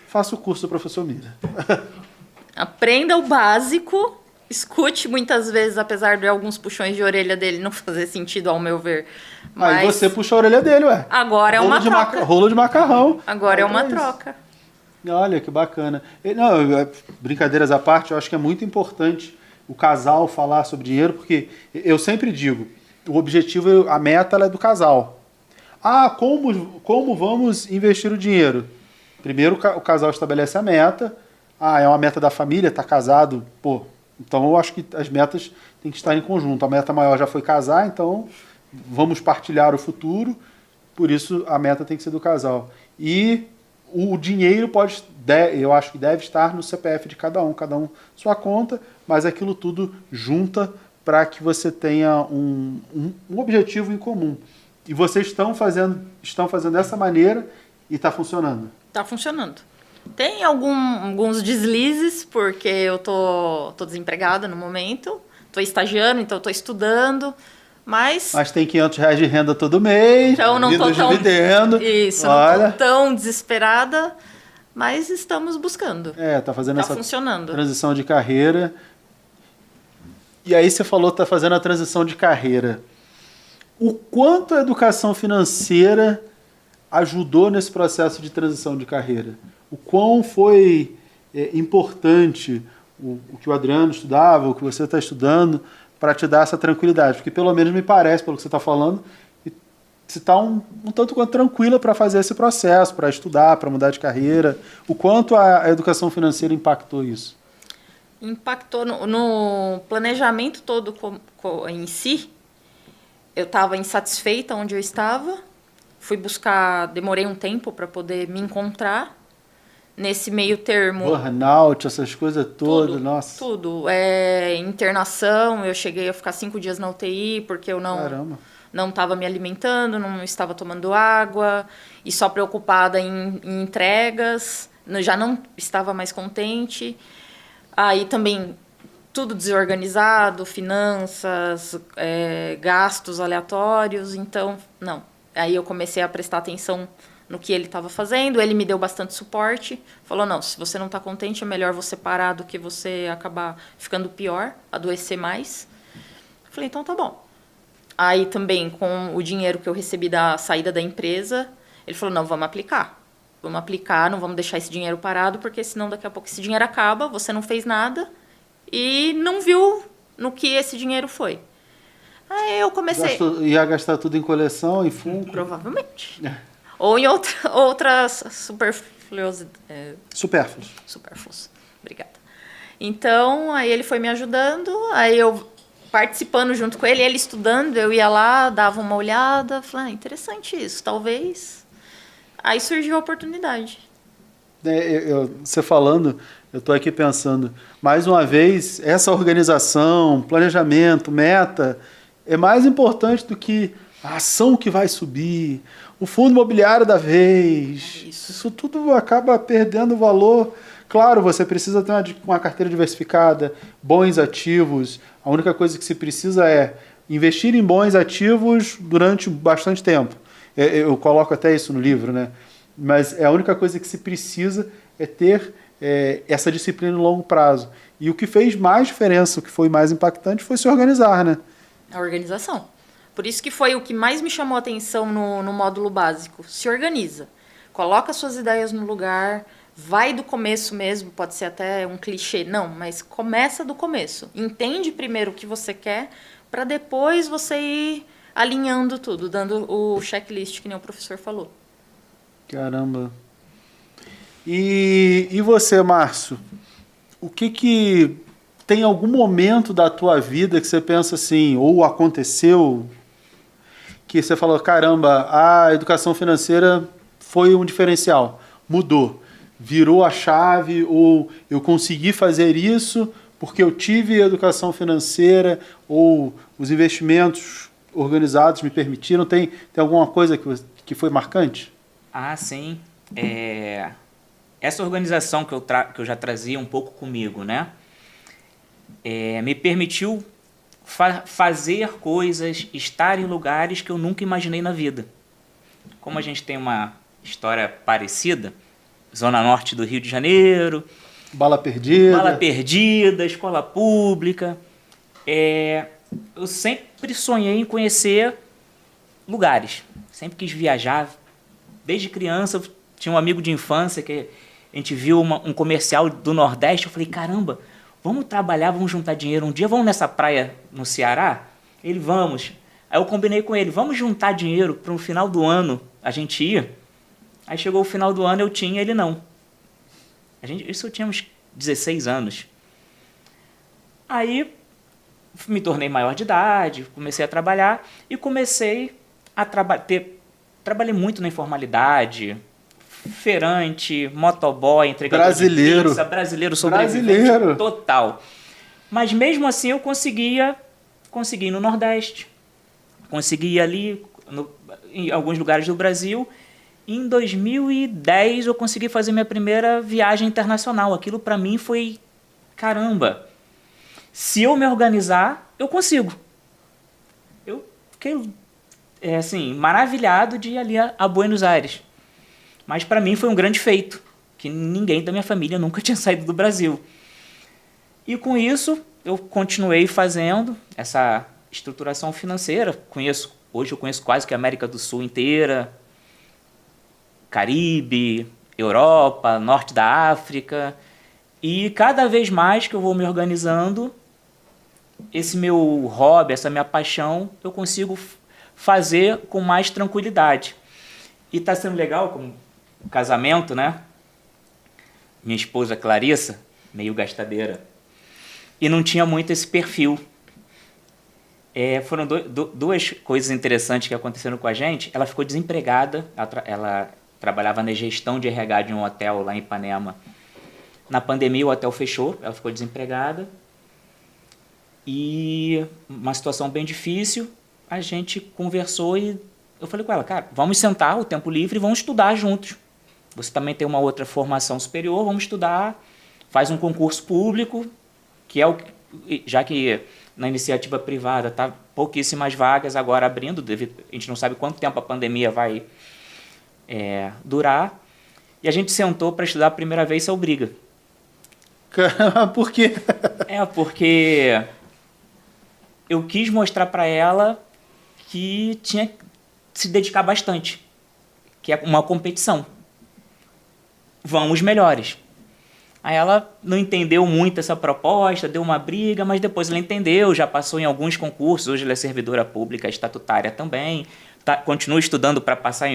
Faça o curso do professor Mira. Aprenda o básico. Escute muitas vezes, apesar de alguns puxões de orelha dele não fazer sentido, ao meu ver. Mas... Aí você puxa a orelha dele, ué. Agora é uma troca. Rolo de macarrão. Agora é uma troca. Olha, que bacana. Não, brincadeiras à parte, eu acho que é muito importante o casal falar sobre dinheiro, porque eu sempre digo, o objetivo, a meta ela é do casal. Como vamos investir o dinheiro? Primeiro o casal estabelece a meta. É uma meta da família, tá casado, então eu acho que as metas têm que estar em conjunto. A meta maior já foi casar, então vamos partilhar o futuro, por isso a meta tem que ser do casal. E o dinheiro eu acho que deve estar no CPF de cada um sua conta, mas aquilo tudo junta para que você tenha um objetivo em comum. E vocês estão fazendo dessa maneira e está funcionando? Está funcionando. Tem alguns deslizes, porque eu tô desempregada no momento, estou estagiando, então estou estudando, mas tem R$500 de renda todo mês, então não estou dividendo. Isso, não estou tão desesperada, mas estamos buscando. Está fazendo essa funcionando. Transição de carreira. E aí você falou que está fazendo a transição de carreira. O quanto a educação financeira ajudou nesse processo de transição de carreira? O quão foi importante o que o Adriano estudava, o que você está estudando, para te dar essa tranquilidade? Porque pelo menos me parece, pelo que você está falando, você está um tanto quanto tranquila para fazer esse processo, para estudar, para mudar de carreira. O quanto a educação financeira impactou isso? Impactou no planejamento todo em si. Eu estava insatisfeita onde eu estava. Fui buscar, demorei um tempo para poder me encontrar. Nesse meio termo... Burnout, essas coisas todas, nossa. Tudo. Internação, eu cheguei a ficar 5 dias na UTI, porque eu não estava me alimentando, não estava tomando água, e só preocupada em entregas, já não estava mais contente. Aí também tudo desorganizado, finanças, gastos aleatórios, então, não. Aí eu comecei a prestar atenção no que ele estava fazendo, ele me deu bastante suporte, falou, não, se você não está contente, é melhor você parar do que você acabar ficando pior, adoecer mais. Eu falei, então tá bom. Aí também, com o dinheiro que eu recebi da saída da empresa, ele falou, não, vamos aplicar. vamos aplicar, não vamos deixar esse dinheiro parado, porque senão daqui a pouco esse dinheiro acaba, você não fez nada e não viu no que esse dinheiro foi. Aí eu comecei... Ia gastar tudo em coleção, em fundo? Provavelmente. Ou em outras Supérfluos. Supérfluos. Obrigada. Então, aí ele foi me ajudando, aí eu participando junto com ele, ele estudando, eu ia lá, dava uma olhada, falei, interessante isso, talvez. Aí surgiu a oportunidade. Você falando, eu estou aqui pensando, mais uma vez, essa organização, planejamento, meta, é mais importante do que a ação que vai subir, o fundo imobiliário da vez. Isso tudo acaba perdendo valor. Claro, você precisa ter uma carteira diversificada, bons ativos. A única coisa que se precisa é investir em bons ativos durante bastante tempo. Eu coloco até isso no livro, né? Mas a única coisa que se precisa é ter essa disciplina no longo prazo. E o que fez mais diferença, o que foi mais impactante, foi se organizar, né? A organização. Por isso que foi o que mais me chamou a atenção no módulo básico. Se organiza. Coloca suas ideias no lugar, vai do começo mesmo, pode ser até um clichê. Não, mas começa do começo. Entende primeiro o que você quer, para depois você ir alinhando tudo, dando o checklist que nem o professor falou. Caramba. E você, Márcio? O que tem algum momento da tua vida que você pensa assim, ou aconteceu, que você falou, caramba, a educação financeira foi um diferencial, mudou, virou a chave, ou eu consegui fazer isso porque eu tive educação financeira, ou os investimentos organizados me permitiram? Tem alguma coisa que foi marcante? Ah, sim. Essa organização que eu já trazia um pouco comigo, né? Me permitiu fazer coisas, estar em lugares que eu nunca imaginei na vida. Como a gente tem uma história parecida, Zona Norte do Rio de Janeiro, Bala Perdida, escola pública. Eu sempre sonhei em conhecer lugares, sempre quis viajar. Desde criança, eu tinha um amigo de infância que a gente viu um comercial do Nordeste. Eu falei, caramba, vamos trabalhar, vamos juntar dinheiro. Um dia vamos nessa praia no Ceará? Ele, vamos. Aí eu combinei com ele, vamos juntar dinheiro para no final do ano a gente ir. Aí chegou o final do ano, eu tinha, ele não. Isso eu tinha uns 16 anos. Aí me tornei maior de idade, comecei a trabalhar e comecei a trabalhei muito na informalidade, feirante, motoboy, entregador de pizza, brasileiro sobrevivente total. Mas mesmo assim eu consegui ir no Nordeste, consegui ir ali em alguns lugares do Brasil. E em 2010 eu consegui fazer minha primeira viagem internacional. Aquilo para mim foi, caramba, se eu me organizar, eu consigo. Eu fiquei assim, maravilhado de ir ali a Buenos Aires. Mas para mim foi um grande feito, que ninguém da minha família nunca tinha saído do Brasil. E com isso eu continuei fazendo essa estruturação financeira. Hoje eu conheço quase que a América do Sul inteira, Caribe, Europa, Norte da África. E cada vez mais que eu vou me organizando, esse meu hobby, essa minha paixão, eu consigo fazer com mais tranquilidade. E está sendo legal, como o casamento, né? Minha esposa Clarissa, meio gastadeira, e não tinha muito esse perfil. Foram duas coisas interessantes que aconteceram com a gente. Ela ficou desempregada, ela trabalhava na gestão de RH de um hotel lá em Ipanema. Na pandemia o hotel fechou, ela ficou desempregada. E uma situação bem difícil, a gente conversou e eu falei com ela, cara, vamos sentar o tempo livre e vamos estudar juntos. Você também tem uma outra formação superior, vamos estudar, faz um concurso público, que é já que na iniciativa privada está pouquíssimas vagas agora abrindo, a gente não sabe quanto tempo a pandemia vai durar, e a gente sentou para estudar a primeira vez, isso é obriga. Por quê? Porque eu quis mostrar para ela que tinha que se dedicar bastante, que é uma competição. vamos melhores. Aí ela não entendeu muito essa proposta, deu uma briga, mas depois ela entendeu, já passou em alguns concursos, hoje ela é servidora pública estatutária também, continua estudando para passar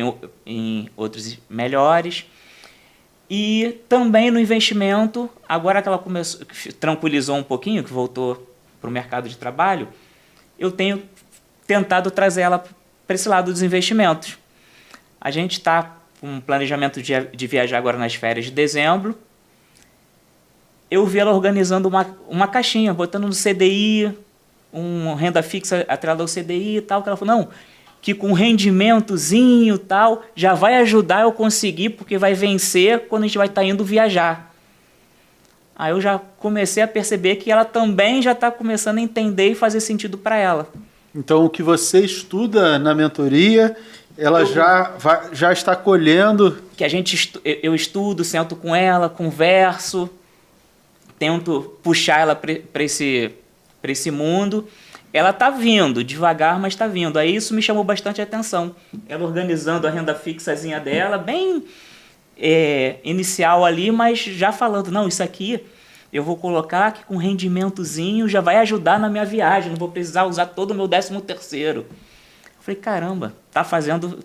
em outros melhores. E também no investimento, agora que ela tranquilizou um pouquinho, que voltou para o mercado de trabalho, eu tenho tentado trazer ela para esse lado dos investimentos. A gente está com um planejamento de viajar agora nas férias de dezembro. Eu vi ela organizando uma caixinha, botando no CDI, uma renda fixa atrelada ao CDI e tal, que ela falou, não, que com rendimentozinho e tal, já vai ajudar eu conseguir, porque vai vencer quando a gente vai estar indo viajar. Aí eu já comecei a perceber que ela também já está começando a entender e fazer sentido para ela. Então, o que você estuda na mentoria, ela já está colhendo... Que eu estudo, sento com ela, converso, tento puxar ela para esse mundo. Ela está vindo, devagar, mas está vindo. Aí isso me chamou bastante atenção. Ela organizando a renda fixazinha dela, bem inicial ali, mas já falando, não, isso aqui eu vou colocar aqui com rendimentozinho, já vai ajudar na minha viagem, não vou precisar usar todo o meu 13º. Eu falei, caramba, tá fazendo...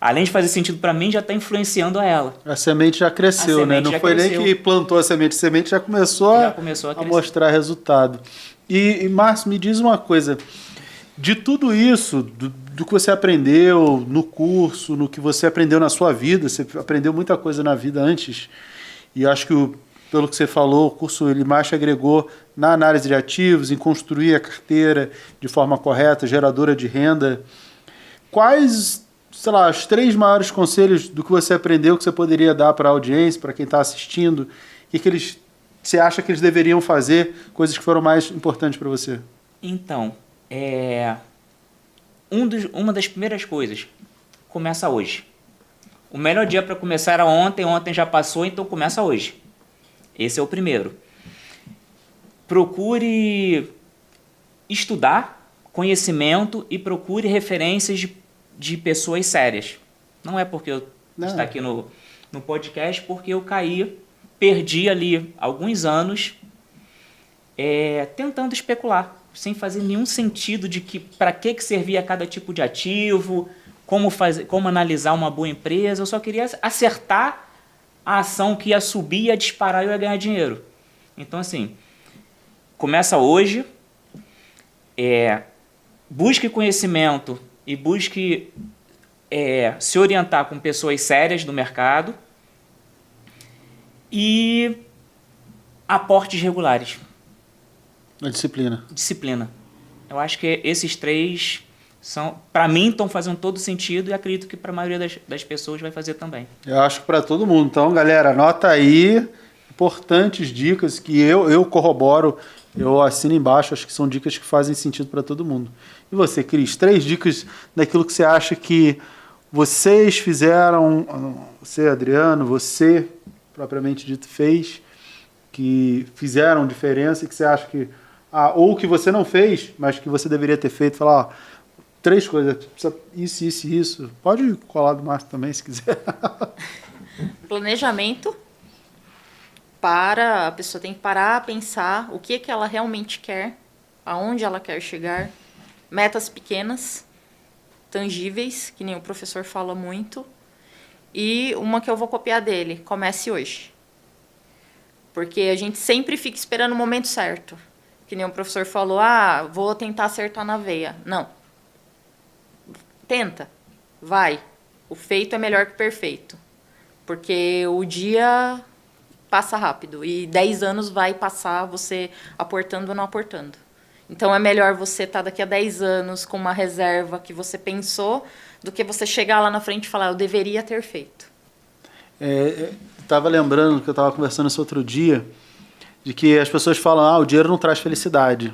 além de fazer sentido para mim, já está influenciando a ela. A semente já cresceu, né? Não foi nem que plantou a semente já começou a mostrar resultado. E Márcio, me diz uma coisa, de tudo isso, do que você aprendeu no curso, no que você aprendeu na sua vida, você aprendeu muita coisa na vida antes, e acho que, pelo que você falou, o curso ele mais te agregou na análise de ativos, em construir a carteira de forma correta, geradora de renda. Quais, sei lá, os 3 maiores conselhos do que você aprendeu que você poderia dar para a audiência, para quem está assistindo, você acha que eles deveriam fazer, coisas que foram mais importantes para você? Então, uma das primeiras coisas, começa hoje. O melhor dia para começar era ontem já passou, então começa hoje. Esse é o primeiro. Procure estudar conhecimento e procure referências de pessoas sérias. Não é porque eu estou aqui no podcast, porque eu perdi ali alguns anos tentando especular, sem fazer nenhum sentido de para que servia cada tipo de ativo, como analisar uma boa empresa. Eu só queria acertar a ação que ia subir, ia disparar e eu ia ganhar dinheiro. Então, assim, começa hoje, busque conhecimento e busque se orientar com pessoas sérias do mercado e aportes regulares. A disciplina. Disciplina. Eu acho que esses 3... para mim, estão fazendo todo sentido e acredito que para a maioria das pessoas vai fazer também. Eu acho que para todo mundo. Então, galera, anota aí importantes dicas que eu corroboro, eu assino embaixo, acho que são dicas que fazem sentido para todo mundo. E você, Cris, 3 dicas daquilo que você acha que vocês fizeram, você, Adriano, você, propriamente dito, fez, que fizeram diferença e que você acha que... ou que você não fez, mas que você deveria ter feito, falar... 3 coisas, isso. Pode colar do Márcio também, se quiser. Planejamento. A pessoa tem que parar, pensar o que ela realmente quer, aonde ela quer chegar. Metas pequenas, tangíveis, que nem o professor fala muito. E uma que eu vou copiar dele, comece hoje. Porque a gente sempre fica esperando o momento certo. Que nem o professor falou, vou tentar acertar na veia. Não. Tenta, vai. O feito é melhor que o perfeito. Porque o dia passa rápido e 10 anos vai passar você aportando ou não aportando. Então é melhor você estar daqui a 10 anos com uma reserva que você pensou do que você chegar lá na frente e falar, eu deveria ter feito. Estava lembrando que eu estava conversando isso outro dia, de que as pessoas falam, o dinheiro não traz felicidade,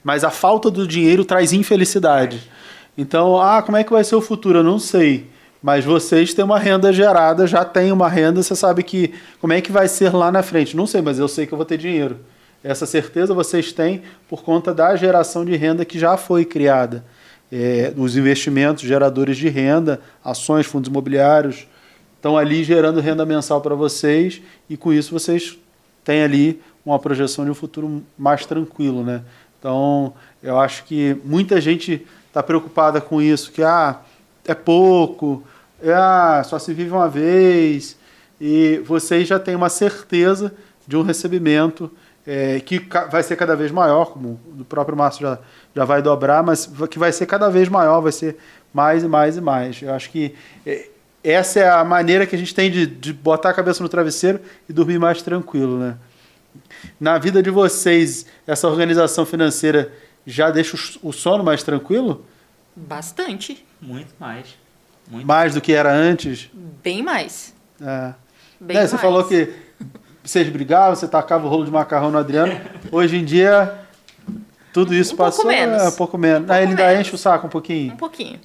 mas a falta do dinheiro traz infelicidade. Então, como é que vai ser o futuro? Eu não sei. Mas vocês têm uma renda gerada, já tem uma renda, você sabe como é que vai ser lá na frente. Não sei, mas eu sei que eu vou ter dinheiro. Essa certeza vocês têm por conta da geração de renda que já foi criada. Os investimentos geradores de renda, ações, fundos imobiliários, estão ali gerando renda mensal para vocês e com isso vocês têm ali uma projeção de um futuro mais tranquilo, né? Então, eu acho que muita gente está preocupada com isso, que é pouco, só se vive uma vez, e vocês já têm uma certeza de um recebimento que vai ser cada vez maior, como o próprio Márcio já vai dobrar, mas que vai ser cada vez maior, vai ser mais e mais e mais. Eu acho que essa é a maneira que a gente tem de botar a cabeça no travesseiro e dormir mais tranquilo, né? Na vida de vocês, essa organização financeira já deixa o sono mais tranquilo? Bastante. Muito mais. Mais do que era antes? Bem mais. Bem mais. Você falou que vocês brigavam, você tacava o rolo de macarrão no Adriano. Hoje em dia, tudo isso passou. Pouco menos. Ele ainda enche o saco um pouquinho? Um pouquinho.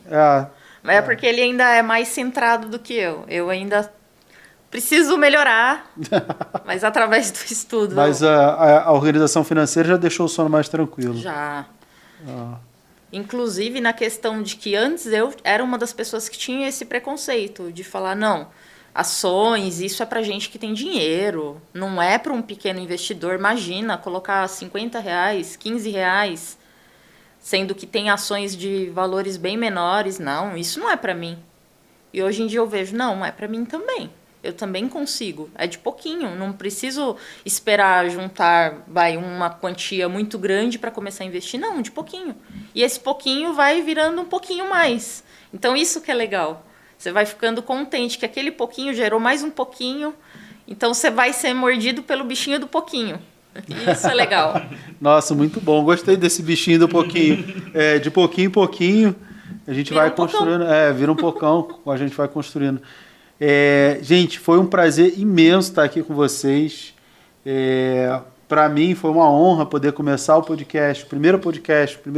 Porque ele ainda é mais centrado do que eu. Eu ainda preciso melhorar, mas através do estudo. Mas a organização financeira já deixou o sono mais tranquilo? Já. Inclusive na questão de que antes eu era uma das pessoas que tinha esse preconceito de falar, não, ações, isso é para gente que tem dinheiro, não é para um pequeno investidor. Imagina colocar R$50, R$15, sendo que tem ações de valores bem menores. Não, isso não é para mim. E hoje em dia eu vejo, não, é para mim também. Eu também consigo. É de pouquinho. Não preciso esperar juntar uma quantia muito grande para começar a investir. Não, de pouquinho. E esse pouquinho vai virando um pouquinho mais. Então, isso que é legal. Você vai ficando contente que aquele pouquinho gerou mais um pouquinho. Então, você vai ser mordido pelo bichinho do pouquinho. Isso é legal. Nossa, muito bom. Gostei desse bichinho do pouquinho. De pouquinho em pouquinho, a gente vai construindo. Vira um pocão. A gente vai construindo. Gente, foi um prazer imenso estar aqui com vocês. Para mim foi uma honra poder começar o podcast, o primeiro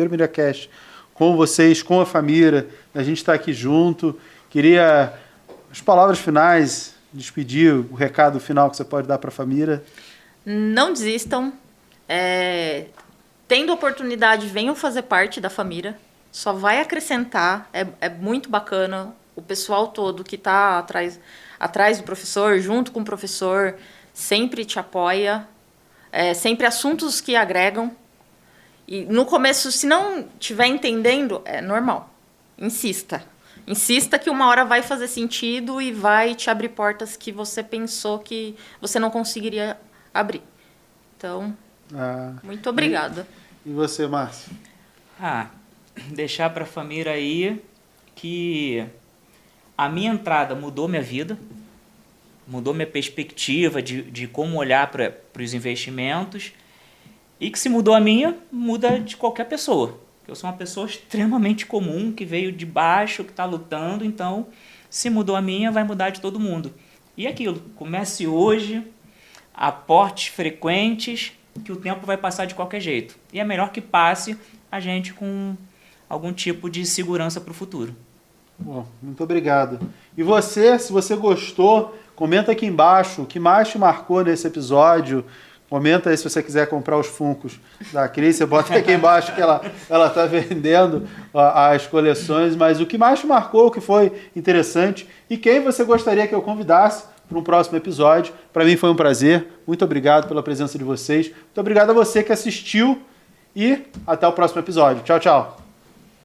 MiraCast com vocês, com a família. A gente está aqui junto. Queria as palavras finais, despedir, o recado final que você pode dar para a família. Não desistam. Tendo oportunidade, venham fazer parte da família. Só vai acrescentar. É muito bacana. O pessoal todo que está atrás do professor, junto com o professor, sempre te apoia. Sempre assuntos que agregam. E no começo, se não estiver entendendo, é normal. Insista. Insista que uma hora vai fazer sentido e vai te abrir portas que você pensou que você não conseguiria abrir. Então, muito obrigada. E você, Márcio? Deixar para a família aí que a minha entrada mudou minha vida, mudou minha perspectiva de como olhar para os investimentos, e que se mudou a minha, muda de qualquer pessoa. Eu sou uma pessoa extremamente comum, que veio de baixo, que está lutando, então se mudou a minha, vai mudar de todo mundo. E aquilo, comece hoje, aportes frequentes, que o tempo vai passar de qualquer jeito. E é melhor que passe a gente com algum tipo de segurança para o futuro. Bom, muito obrigado. E você, se você gostou, comenta aqui embaixo o que mais te marcou nesse episódio. Comenta aí se você quiser comprar os Funkos da Cris. Você bota aqui embaixo que ela está vendendo as coleções. Mas o que mais te marcou, o que foi interessante e quem você gostaria que eu convidasse para um próximo episódio. Para mim foi um prazer. Muito obrigado pela presença de vocês. Muito obrigado a você que assistiu e até o próximo episódio. Tchau, tchau.